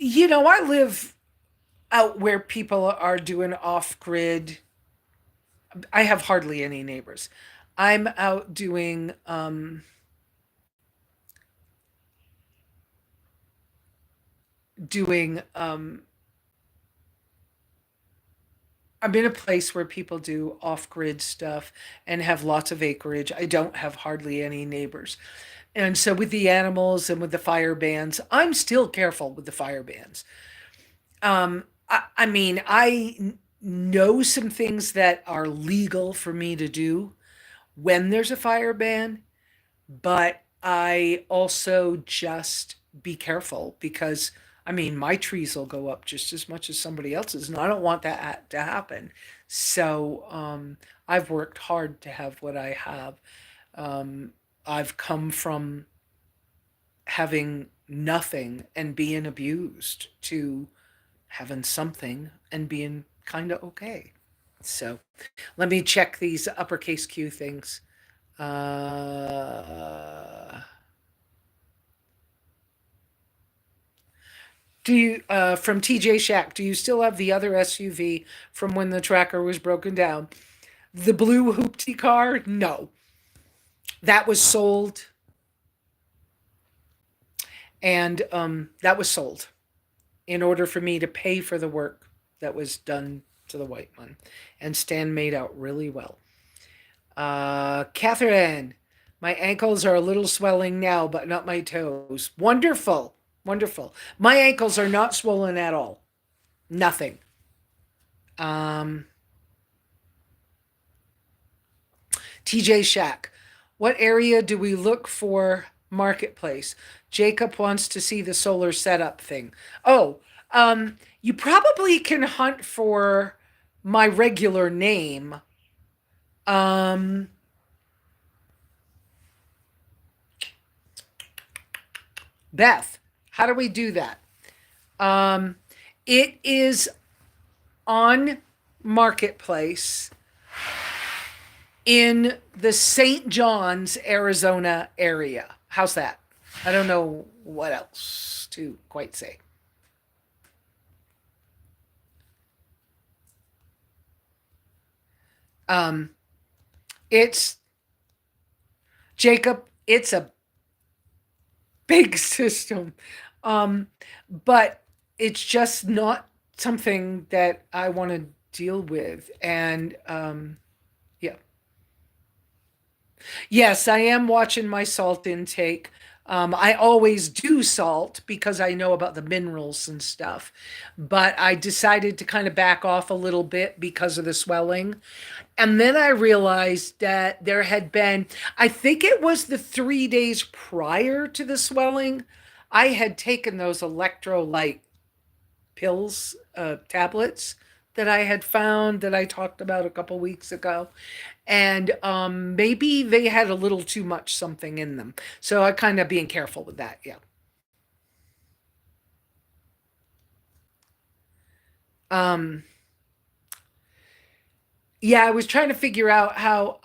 Speaker 1: I live out where people are doing off grid. I have hardly any neighbors. I'm out doing I'm in a place where people do off grid stuff and have lots of acreage. I don't have hardly any neighbors. And so with the animals and with the fire bans, I'm still careful with the fire bans. I mean, know some things that are legal for me to do when there's a fire ban, but I also just be careful because I mean, my trees will go up just as much as somebody else's, and I don't want that to happen. So I've worked hard to have what I have. Um, I've come from having nothing and being abused to having something and being kind of okay. So let me check these uppercase Q things. Do you, from TJ Shack, do you still have the other SUV from when the tracker was broken down? The blue hoopty car? No. That was sold. And that was sold in order for me to pay for the work that was done to the white one. And Stan made out really well. Catherine, my ankles are a little swelling now, but not my toes. Wonderful. Wonderful. My ankles are not swollen at all. Nothing. Um, TJ Shack. What area do we look for marketplace? Jacob wants to see the solar setup thing. Oh, you probably can hunt for my regular name. Um, Beth, how do we do that? It is on marketplace in the St. John's, Arizona area. How's that? I don't know what else to quite say. Um, it's Jacob, it's a big system. But it's just not something that I want to deal with. And yeah. Yes, I am watching my salt intake. I always do salt because I know about the minerals and stuff, but I decided to kind of back off a little bit because of the swelling. And then I realized that there had been, I think it was the 3 days prior to the swelling, I had taken those electrolyte pills, tablets that I had found that I talked about a couple weeks ago. And maybe they had a little too much something in them. So I kind of being careful with that. Yeah. Um, yeah, I was trying to figure out how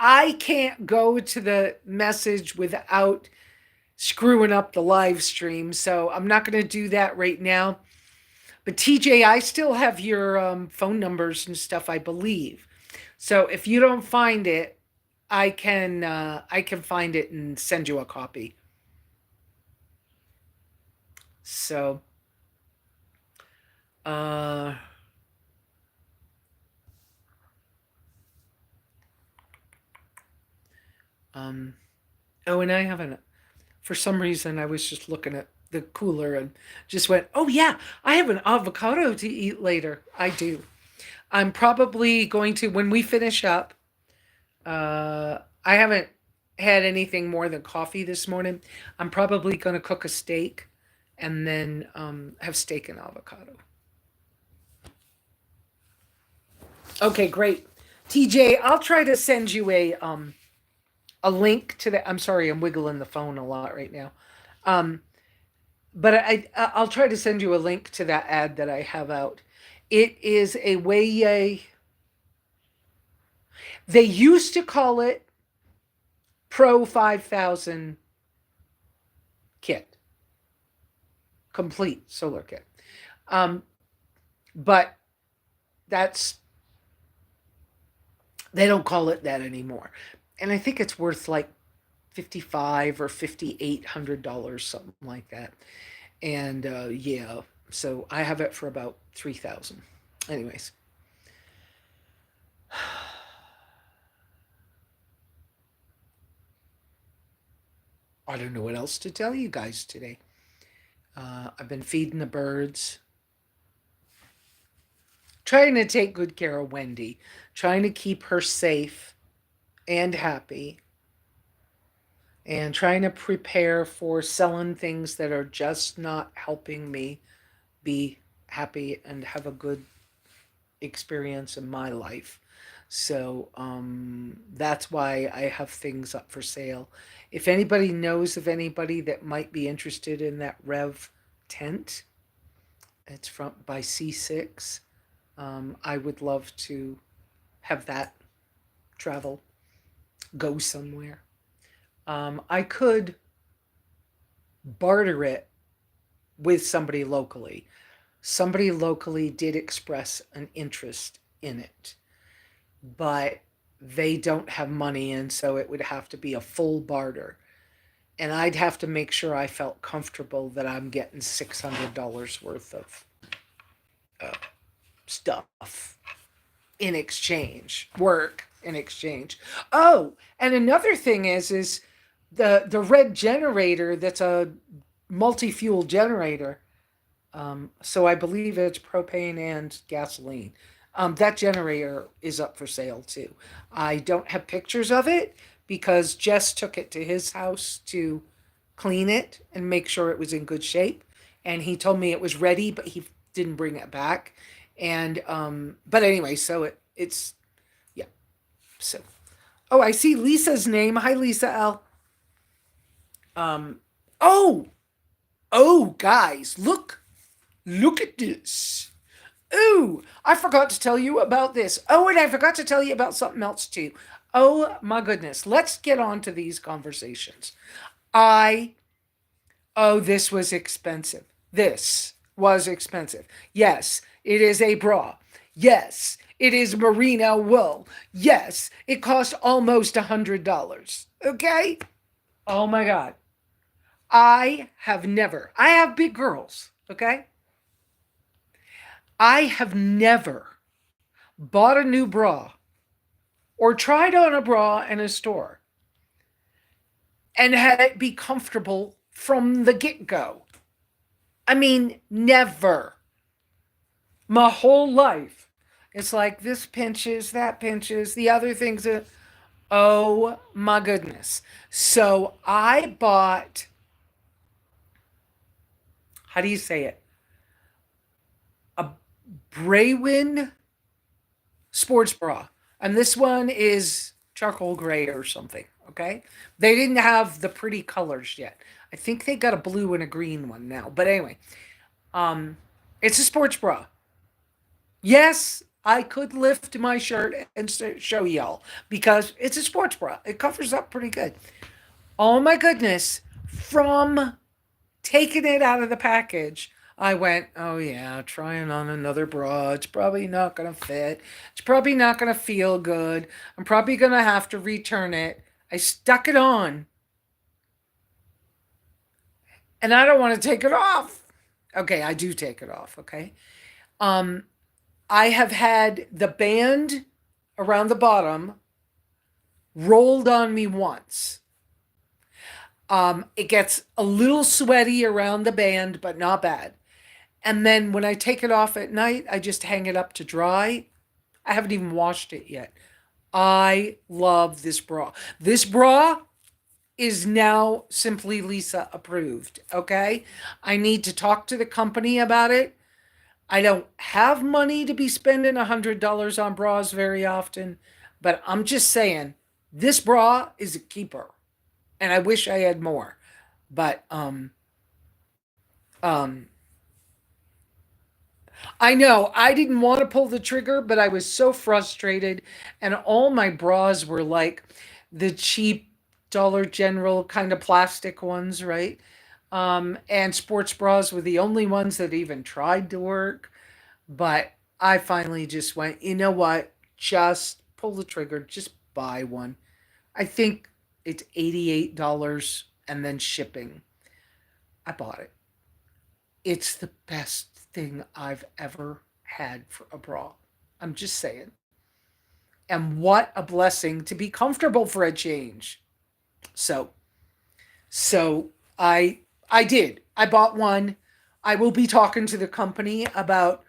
Speaker 1: I can't go to the message without screwing up the live stream. So I'm not going to do that right now. But TJ, I still have your phone numbers and stuff, I believe. So if you don't find it, I can find it and send you a copy. So uh um oh, and I haven't, for some reason I was just looking at the cooler and just went, "Oh yeah, I have an avocado to eat later." I do. I'm probably going to, when we finish up, I haven't had anything more than coffee this morning. I'm probably going to cook a steak and then have steak and avocado. Okay, great. TJ, I'll try to send you a link to the, I'm sorry, I'm wiggling the phone a lot right now. Um but I'll try to send you a link to that ad that I have out. It is a way they used to call it Pro 5000 kit, complete solar kit. Um, but that's, they don't call it that anymore. And I think it's worth like 55 or $5,800, something like that. And yeah, so I have it for about 3,000. Anyways, I don't know what else to tell you guys today. I've been feeding the birds, trying to take good care of Wendy, trying to keep her safe and happy, and trying to prepare for selling things that are just not helping me be happy and have a good experience in my life. So that's why I have things up for sale. If anybody knows of anybody that might be interested in that Rev tent, it's from by C6. I would love to have that travel go somewhere. I could barter it with somebody locally. Somebody locally did express an interest in it, but they don't have money, and so it would have to be a full barter. And I'd have to make sure I felt comfortable that I'm getting $600 worth of uh, stuff in exchange, work in exchange. Oh, and another thing is the red generator that's a multi-fuel generator. So I believe it's propane and gasoline. That generator is up for sale too. I don't have pictures of it because Jess took it to his house to clean it and make sure it was in good shape. And he told me it was ready, but he didn't bring it back. And but anyway, so it's yeah. So oh, I see Lisa's name. Hi, Lisa L. Um, oh, oh, guys, look at this. Ooh, I forgot to tell you about this. Oh, and I forgot to tell you about something else too. Oh my goodness. Let's get on to these conversations. I, oh, this was expensive. This was expensive. Yes, it is a bra. Yes, it is merino wool. Yes, it cost almost $100. Okay? Oh my God. I have big girls. Okay? I have never bought a new bra or tried on a bra in a store and had it be comfortable from the get go. I mean, never. My whole life. It's like this pinches, that pinches, the other things. Oh my goodness. So I bought, how do you say it? A Braywin sports bra. And this one is charcoal gray or something. Okay. They didn't have the pretty colors yet. I think they got a blue and a green one now. But anyway, um, it's a sports bra. Yes, I could lift my shirt and show y'all because it's a sports bra. It covers up pretty good. Oh my goodness. From taking it out of the package, I went, oh yeah, trying on another bra. It's probably not going to fit. It's probably not going to feel good. I'm probably going to have to return it. I stuck it on and I don't want to take it off. Okay, I do take it off. Okay. Um, I have had the band around the bottom rolled on me once. It gets a little sweaty around the band, but not bad. And then when I take it off at night, I just hang it up to dry. I haven't even washed it yet. I love this bra. This bra is now SimplyLesa approved. Okay. I need to talk to the company about it. I don't have money to be spending $100 on bras very often, but I'm just saying this bra is a keeper. And I wish I had more. But um I know I didn't want to pull the trigger, but I was so frustrated and all my bras were like the cheap Dollar General kind of plastic ones, right? And sports bras were the only ones that even tried to work. But I finally just went, you know what? Just pull the trigger, just buy one. I think it's $88 and then shipping. I bought it. It's the best thing I've ever had for a bra. I'm just saying. And what a blessing to be comfortable for a change. So, so I did. I bought one. I will be talking to the company about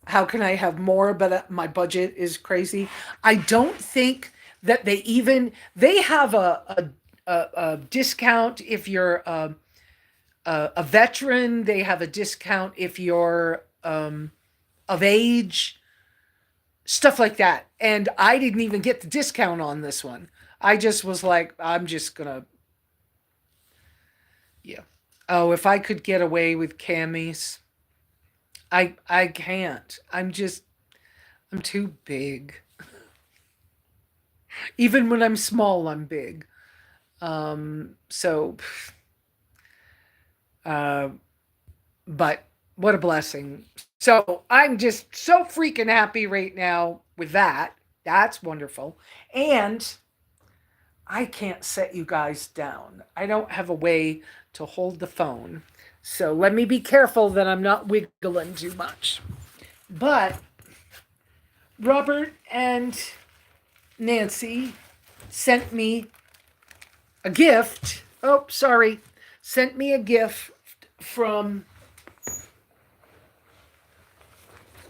Speaker 1: how can I have more, but my budget is crazy. I don't think that they have a discount if you're a veteran. They have a discount if you're of age. stuff like that. And I didn't even get the discount on this one. I just was like, I'm just gonna, yeah. Oh, if I could get away with camis, I can't. I'm too big. Even when I'm small, I'm big. So, uh, but what a blessing. So I'm just so freaking happy right now with that. That's wonderful. And I can't set you guys down. I don't have a way to hold the phone. So let me be careful that I'm not wiggling too much. But Robert and Nancy sent me a gift. Oh, sorry. Sent me a gift from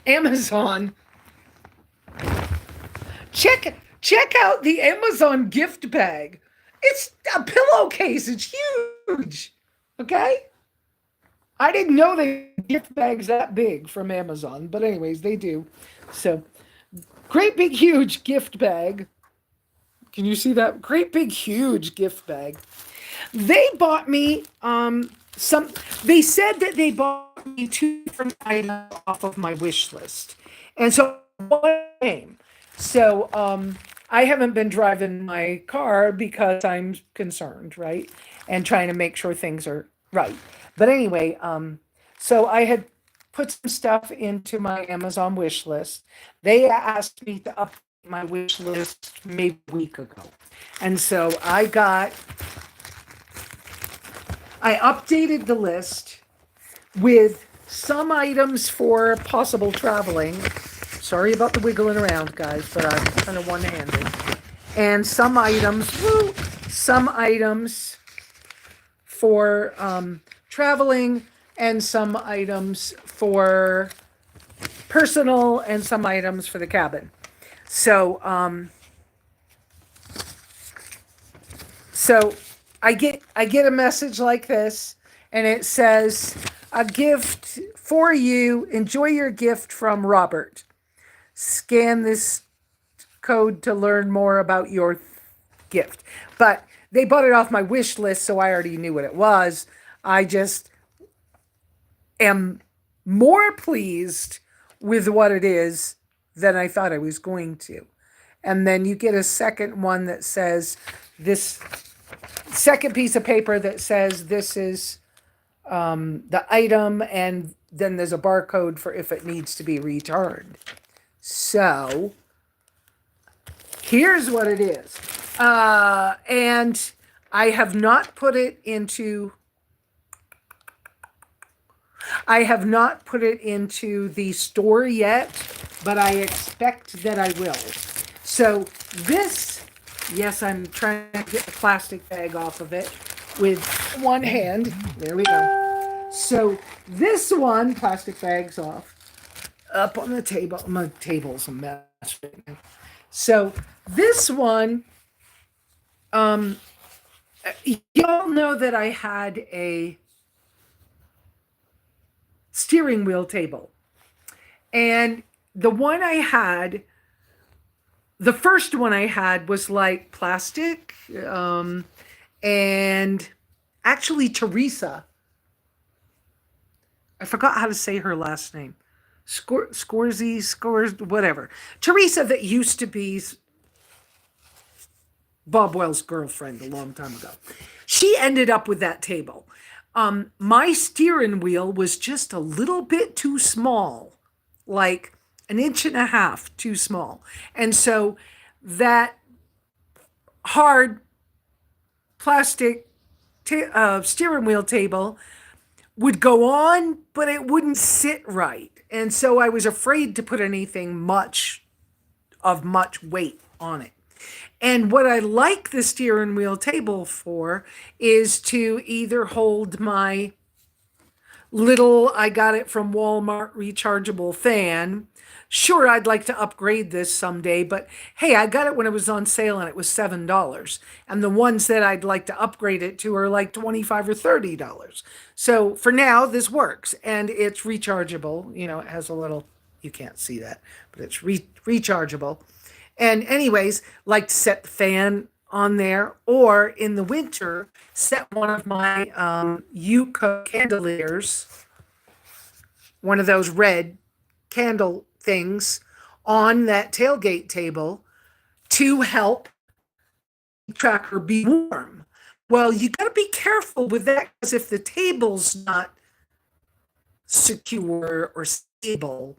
Speaker 1: Amazon. Check out the Amazon gift bag. It's a pillowcase. It's huge. Okay? I didn't know they gift bags that big from Amazon, but anyways, they do. So, great big huge gift bag. Can you see that? Great big huge gift bag. They bought me some. They said that they bought me two different items off of my wish list, and so one came. So I haven't been driving my car because I'm concerned, right, and trying to make sure things are right. But anyway, so I had put some stuff into my Amazon wish list. They asked me to update my wish list maybe a week ago, and so I updated the list with some items for possible traveling. Sorry about the wiggling around, guys, but I'm kind of one-handed. And some items for traveling, and some items for personal, and some items for the cabin. So, so I get a message like this, and it says, "A gift for you. Enjoy your gift from Robert. Scan this code to learn more about your gift." But they bought it off my wish list, so I already knew what it was. I just am more pleased with what it is than I thought I was going to. And then you get a second one that says this second piece of paper that says this is the item, and then there's a barcode for if it needs to be returned. So here's what it is. And I have not put it into the store yet, but I expect that I will. So this, yes, I'm trying to get the plastic bag off of it with one hand. There we go. So this one, plastic bag's off, up on the table. My table's a mess right now. So this one, y'all know that I had a steering wheel table. And the first one I had was like plastic. And actually Teresa, I forgot how to say her last name. Whatever. Teresa, that used to be Bob Wells' girlfriend a long time ago. She ended up with that table. My steering wheel was just a little bit too small, like an inch and a half too small. And so that hard plastic steering wheel table would go on, but it wouldn't sit right. And so I was afraid to put anything much weight on it. And what I like the steering wheel table for is to either hold my little, I got it from Walmart, rechargeable fan. Sure, I'd like to upgrade this someday, but hey, I got it when it was on sale and it was $7. And the ones that I'd like to upgrade it to are like $25 or $30. So for now, this works, and it's rechargeable. You know, it has a little You can't see that, but it's rechargeable. And anyways, like to set the fan on there, or in the winter, set one of my Yucca candeliers, one of those red candle things, on that tailgate table to help the tracker be warm. Well, you got to be careful with that, because if the table's not secure or stable,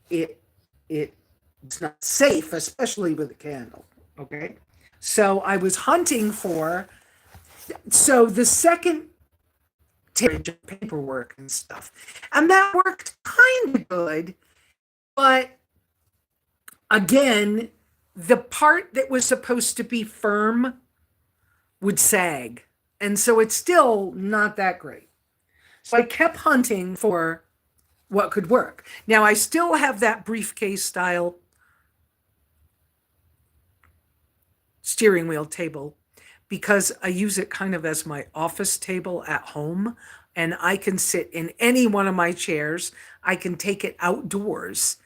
Speaker 1: it's not safe, especially with a candle. Okay, so I was hunting for, so the second paperwork and stuff, and that worked kind of good, but again, the part that was supposed to be firm would sag, and so it's still not that great. So I kept hunting for what could work. Now I still have that briefcase style steering wheel table, because I use it kind of as my office table at home, and I can sit in any one of my chairs. I can take it outdoors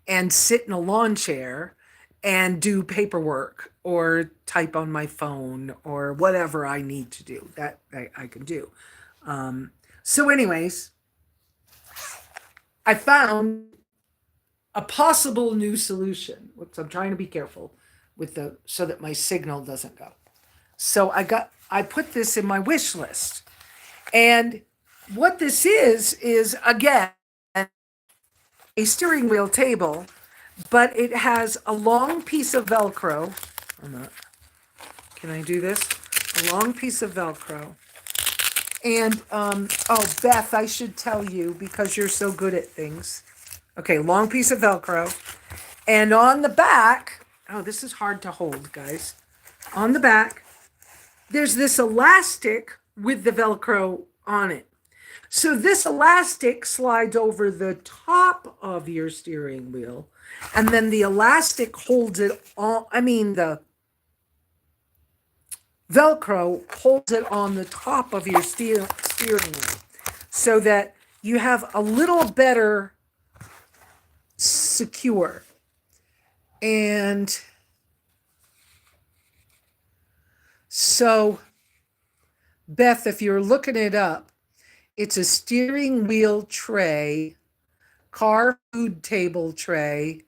Speaker 1: and sit in a lawn chair and do paperwork or type on my phone or whatever I need to do. That I can do. So anyways, I found a possible new solution. Whoops, I'm trying to be careful with the, so that my signal doesn't go. So I put this in my wish list. And what this is again, a steering wheel table, but it has a long piece of Velcro. Can I do this? A long piece of Velcro. And, oh, Beth, I should tell you, because you're so good at things. Okay, long piece of Velcro. And on the back, oh, this is hard to hold, guys. On the back, there's this elastic with the Velcro on it. So this elastic slides over the top of your steering wheel, and then the elastic holds it on, the Velcro holds it on the top of your steering wheel, so that you have a little better secure. And so, Beth, if you're looking it up, it's a steering wheel tray, car food table tray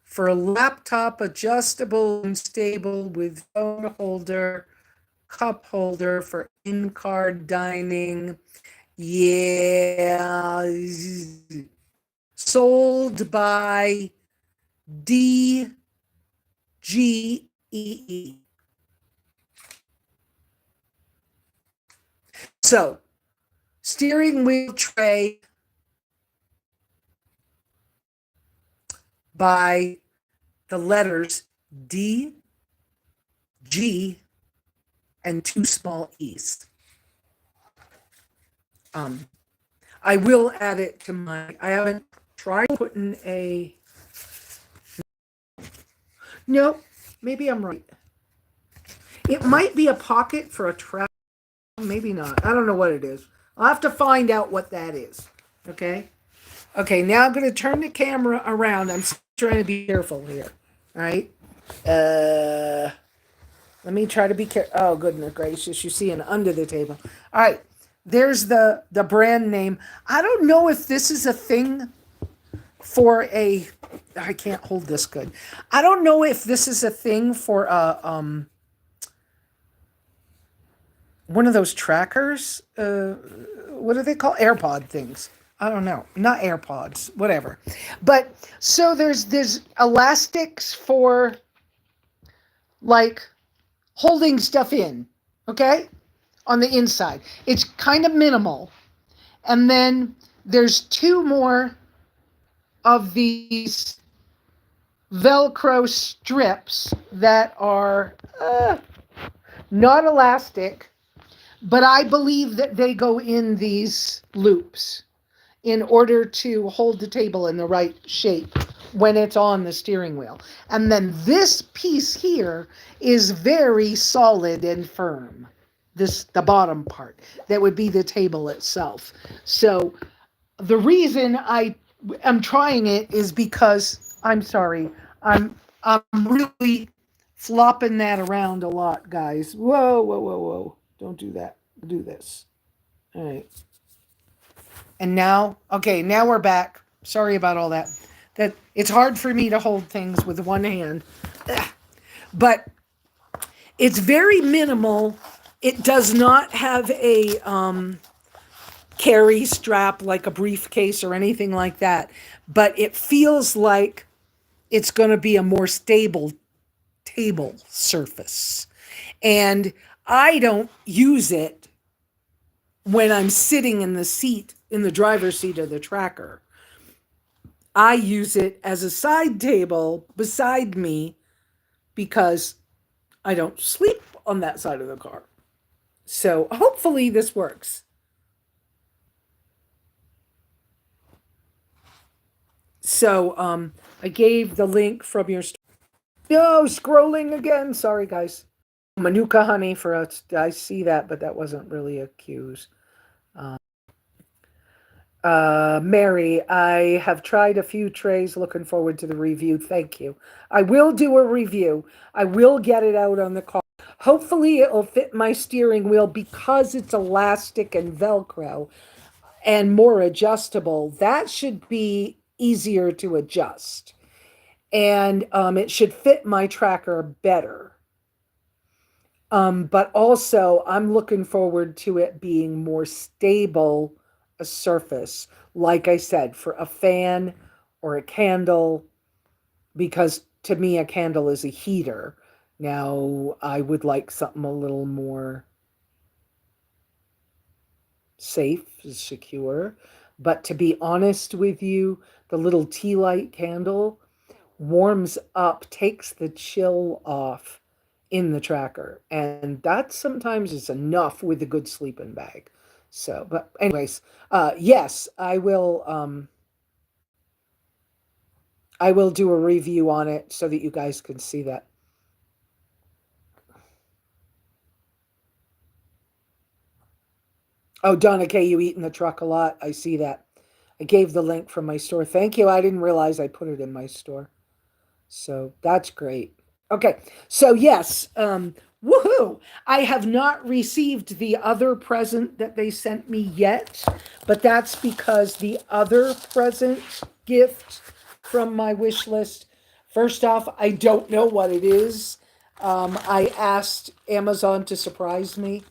Speaker 1: for a laptop, adjustable and stable, with phone holder, cup holder for in-car dining. Yeah. Sold by DGEE. So, steering wheel tray by the letters D, G, and 2 small E's. I will add it to my, I haven't tried putting a, no, maybe I'm right. It might be a pocket for a trap, maybe not. I don't know what it is. I'll have to find out what that is. Okay. Okay, now I'm going to turn the camera around. I'm trying to be careful here. All right. Let me try to be careful. Oh, goodness gracious. You see an under the table. All right. There's the brand name. I don't know if this is a thing for a, I can't hold this good. I don't know if this is a thing for a, one of those trackers. What do they call AirPod things? I don't know. Not AirPods, whatever. But so there's elastics for like holding stuff in, okay? On the inside. It's kind of minimal. And then there's 2 more of these Velcro strips that are not elastic, but I believe that they go in these loops in order to hold the table in the right shape when it's on the steering wheel. And then this piece here is very solid and firm. The bottom part, that would be the table itself. So the reason I I'm trying it is because I'm sorry. I'm really flopping that around a lot, guys. Whoa, whoa, whoa, whoa. Don't do that. Do this. All right. And now, okay, now we're back. Sorry about all that. That it's hard for me to hold things with one hand. Ugh. But it's very minimal. It does not have a carry strap like a briefcase or anything like that, but it feels like it's going to be a more stable table surface. And I don't use it when I'm sitting in the seat, in the driver's seat of the tracker. I use it as a side table beside me because I don't sleep on that side of the car. So hopefully this works. So I gave the link from your store. No, scrolling again. Sorry, guys. Manuka honey for us. I see that, but that wasn't really a cues. Mary, I have tried a few trays. Looking forward to the review. Thank you. I will do a review. I will get it out on the car. Hopefully, it'll fit my steering wheel because it's elastic and Velcro and more adjustable. That should be easier to adjust. And it should fit my tracker better. But also, I'm looking forward to it being more stable a surface. Like I said, for a fan or a candle, because to me, a candle is a heater. Now, I would like something a little more safe, secure. But to be honest with you, the little tea light candle warms up, takes the chill off in the tracker. And that sometimes is enough with a good sleeping bag. So, but anyways, yes, I will do a review on it so that you guys can see that. Oh, Donna K, you eat in the truck a lot. I see that. I gave the link from my store. Thank you. I didn't realize I put it in my store. So that's great. Okay. So yes, woohoo! I have not received the other present that they sent me yet, but that's because the other present gift from my wish list, first off, I don't know what it is. I asked Amazon to surprise me.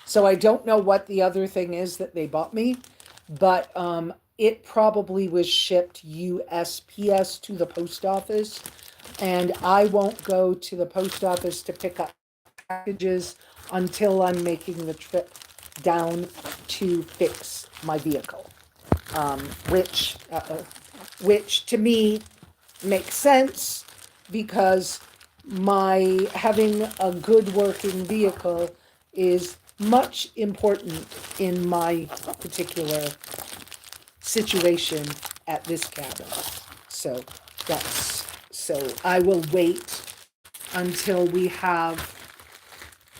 Speaker 1: So I don't know what the other thing is that they bought me, but it probably was shipped USPS to the post office, and I won't go to the post office to pick up packages until I'm making the trip down to fix my vehicle, um, which uh, which to me makes sense because my having a good working vehicle is much important in my particular situation at this cabin. So so I will wait until we have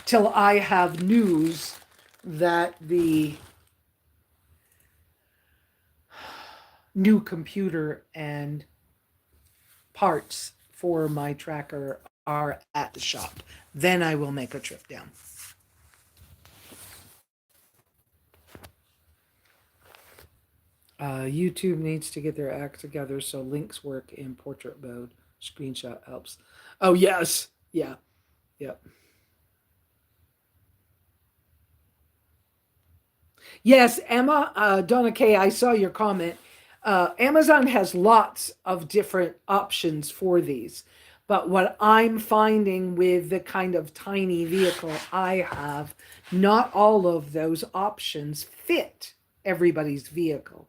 Speaker 1: till I have news that the new computer and parts for my tracker are at the shop. Then I will make a trip down. YouTube needs to get their act together so links work in portrait mode. Screenshot helps. Oh, yes. Yeah. Yep. Yes, Emma, Donna K, I saw your comment. Amazon has lots of different options for these. But what I'm finding with the kind of tiny vehicle I have, not all of those options fit everybody's vehicle.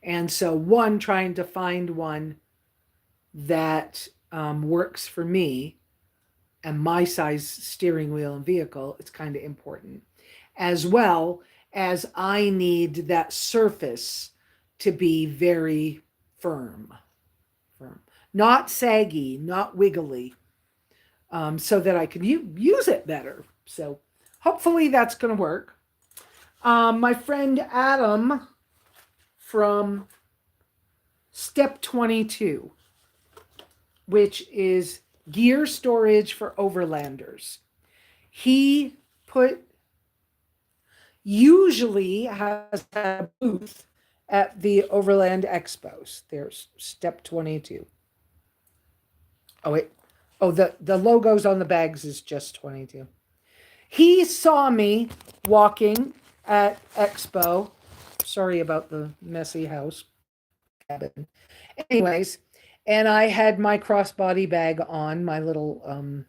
Speaker 1: And so, one, trying to find one that works for me and my size steering wheel and vehicle, it's kind of important. As well as I need that surface to be very firm, firm, not saggy, not wiggly, so that I can use it better. So hopefully that's going to work. My friend Adam from step 22, which is gear storage for overlanders. He put usually has a booth at the Overland Expos. There's step 22. Oh wait. Oh, the logos on the bags is just 22. He saw me walking at Expo. Sorry about the messy house cabin. Anyways, and I had my crossbody bag on, my little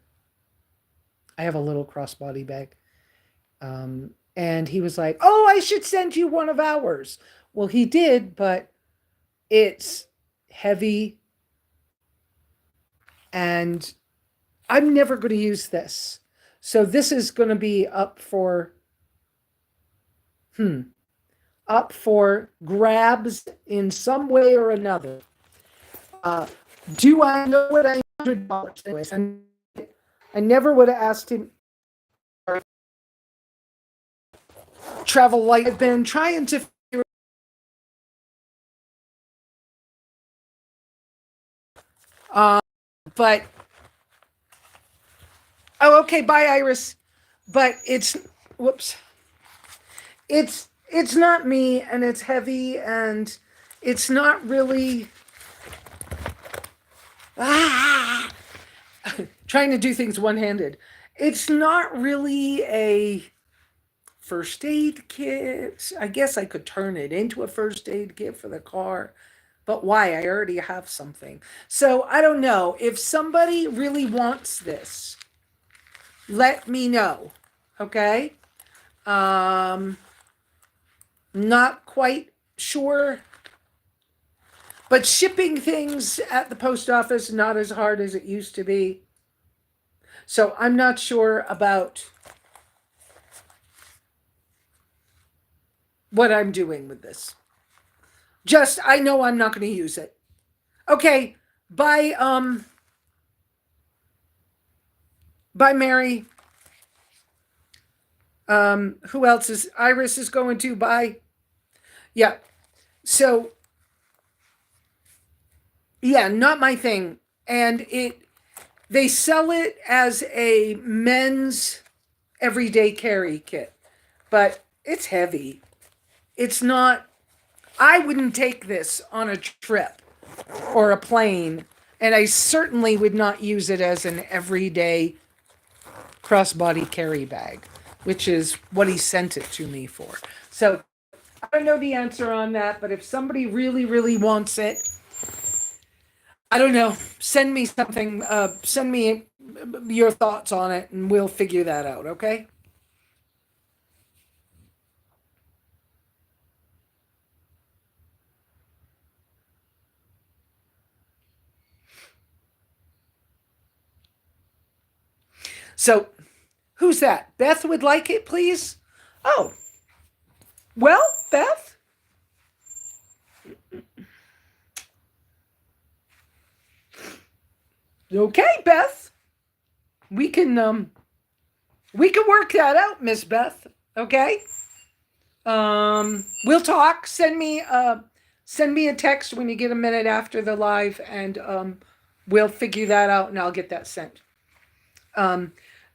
Speaker 1: I have a little crossbody bag. And he was like, "Oh, I should send you one of ours." Well, he did, but it's heavy and I'm never going to use this. So this is going to be up for grabs in some way or another. Uh, do I know what $100? Anyways, I never would have asked him. Travel light. I've been trying to figure. Uh, but oh, okay. Bye, Iris. But it's whoops. It's not me, and it's heavy, and it's not really. Ah, trying to do things one-handed. It's not really a first aid kit. I guess I could turn it into a first aid kit for the car, but why? I already have something. So I don't know. If somebody really wants this, let me know. Okay? Not quite sure. But shipping things at the post office not as hard as it used to be. So I'm not sure about what I'm doing with this. Just I know I'm not going to use it. Okay, bye bye Mary. Who else is Iris is going to bye? Yeah. So yeah, not my thing. And they sell it as a men's everyday carry kit. But it's heavy. It's not I wouldn't take this on a trip or a plane, and I certainly would not use it as an everyday crossbody carry bag, which is what he sent it to me for. So I don't know the answer on that, but if somebody really, really wants it, I don't know, send me something, send me your thoughts on it, and we'll figure that out, okay? So, who's that? Beth would like it, please? Oh, well, Beth? Okay, Beth. We can work that out, Miss Beth. Okay? We'll talk. Send me a text when you get a minute after the live, and we'll figure that out, and I'll get that sent. Um,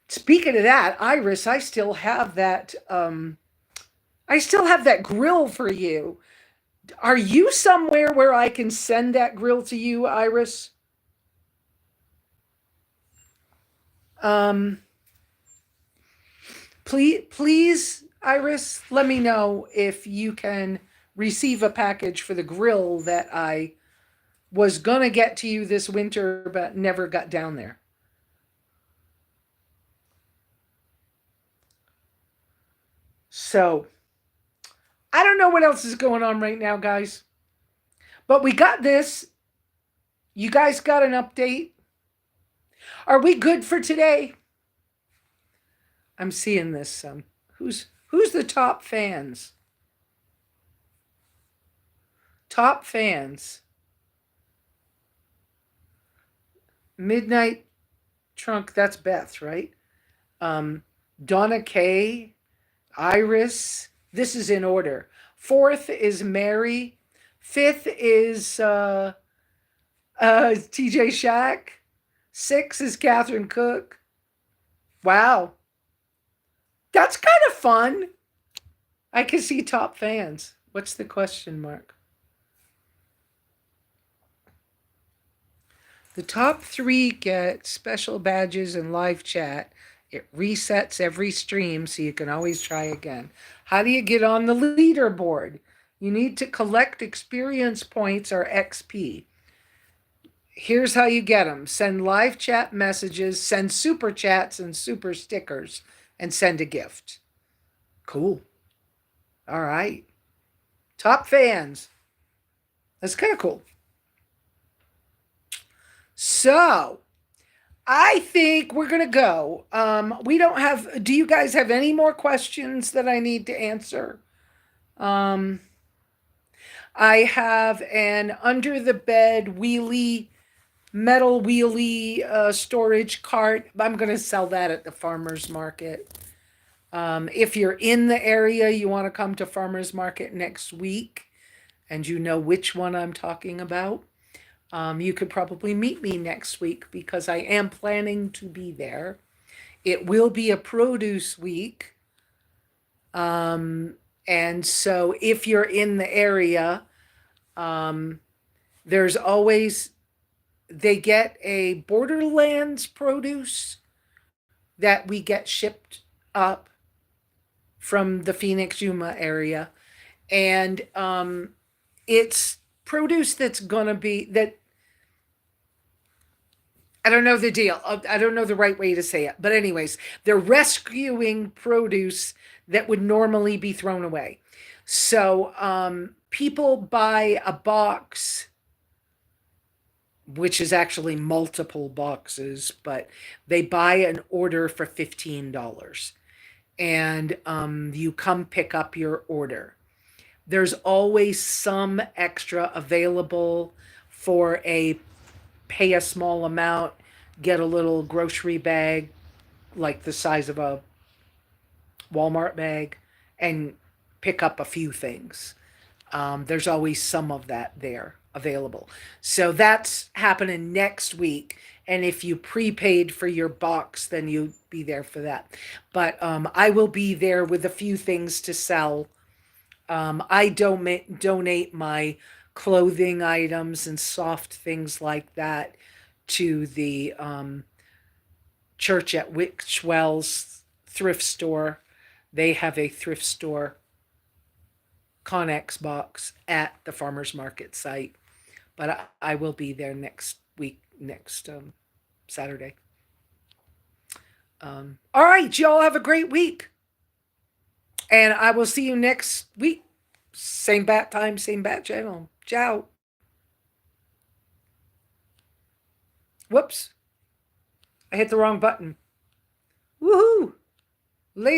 Speaker 1: speaking of that, Iris, I still have that grill for you. Are you somewhere where I can send that grill to you, Iris? Um, please, Iris, let me know if you can receive a package for the grill that I was gonna get to you this winter, but never got down there. So I don't know what else is going on right now, guys. But we got this. You guys got an update. Are we good for today? I'm seeing this. Who's the top fans? Top fans. Midnight Trunk. That's Beth, right? Donna K. Iris. This is in order. Fourth is Mary. Fifth is TJ Shack. Six is Catherine Cook. Wow. That's kind of fun. I can see top fans. What's the question mark? The top three get special badges and live chat. It resets every stream, so you can always try again. How do you get on the leaderboard? You need to collect experience points or XP. Here's how you get them: send live chat messages, send super chats and super stickers, and send a gift. Cool. All right. Top fans. That's kind of cool. So, I think we're going to go. We don't have, do you guys have any more questions that I need to answer? Um, I have an under the bed wheelie, metal wheelie storage cart. I'm going to sell that at the farmer's market. If you're in the area, you want to come to farmer's market next week, and you know which one I'm talking about, you could probably meet me next week because I am planning to be there. It will be a produce week. And so if you're in the area, there's always, they get a Borderlands produce that we get shipped up from the Phoenix Yuma area. And it's produce that's going to be, that I don't know the deal. I don't know the right way to say it. But, anyways, they're rescuing produce that would normally be thrown away. So, people buy a box, which is actually multiple boxes, but they buy an order for $15. And you come pick up your order. There's always some extra available for a pay a small amount, get a little grocery bag like the size of a Walmart bag, and pick up a few things. There's always some of that there available. So that's happening next week. And if you prepaid for your box, then you'll be there for that. But I will be there with a few things to sell. I donate my clothing items and soft things like that to the church at Wickwell's thrift store. They have a thrift store Connex box at the farmer's market site. But I will be there next week, next Saturday. All right, y'all have a great week. And I will see you next week. Same bat time, same bat channel. Ciao. Whoops. I hit the wrong button. Woohoo. Later.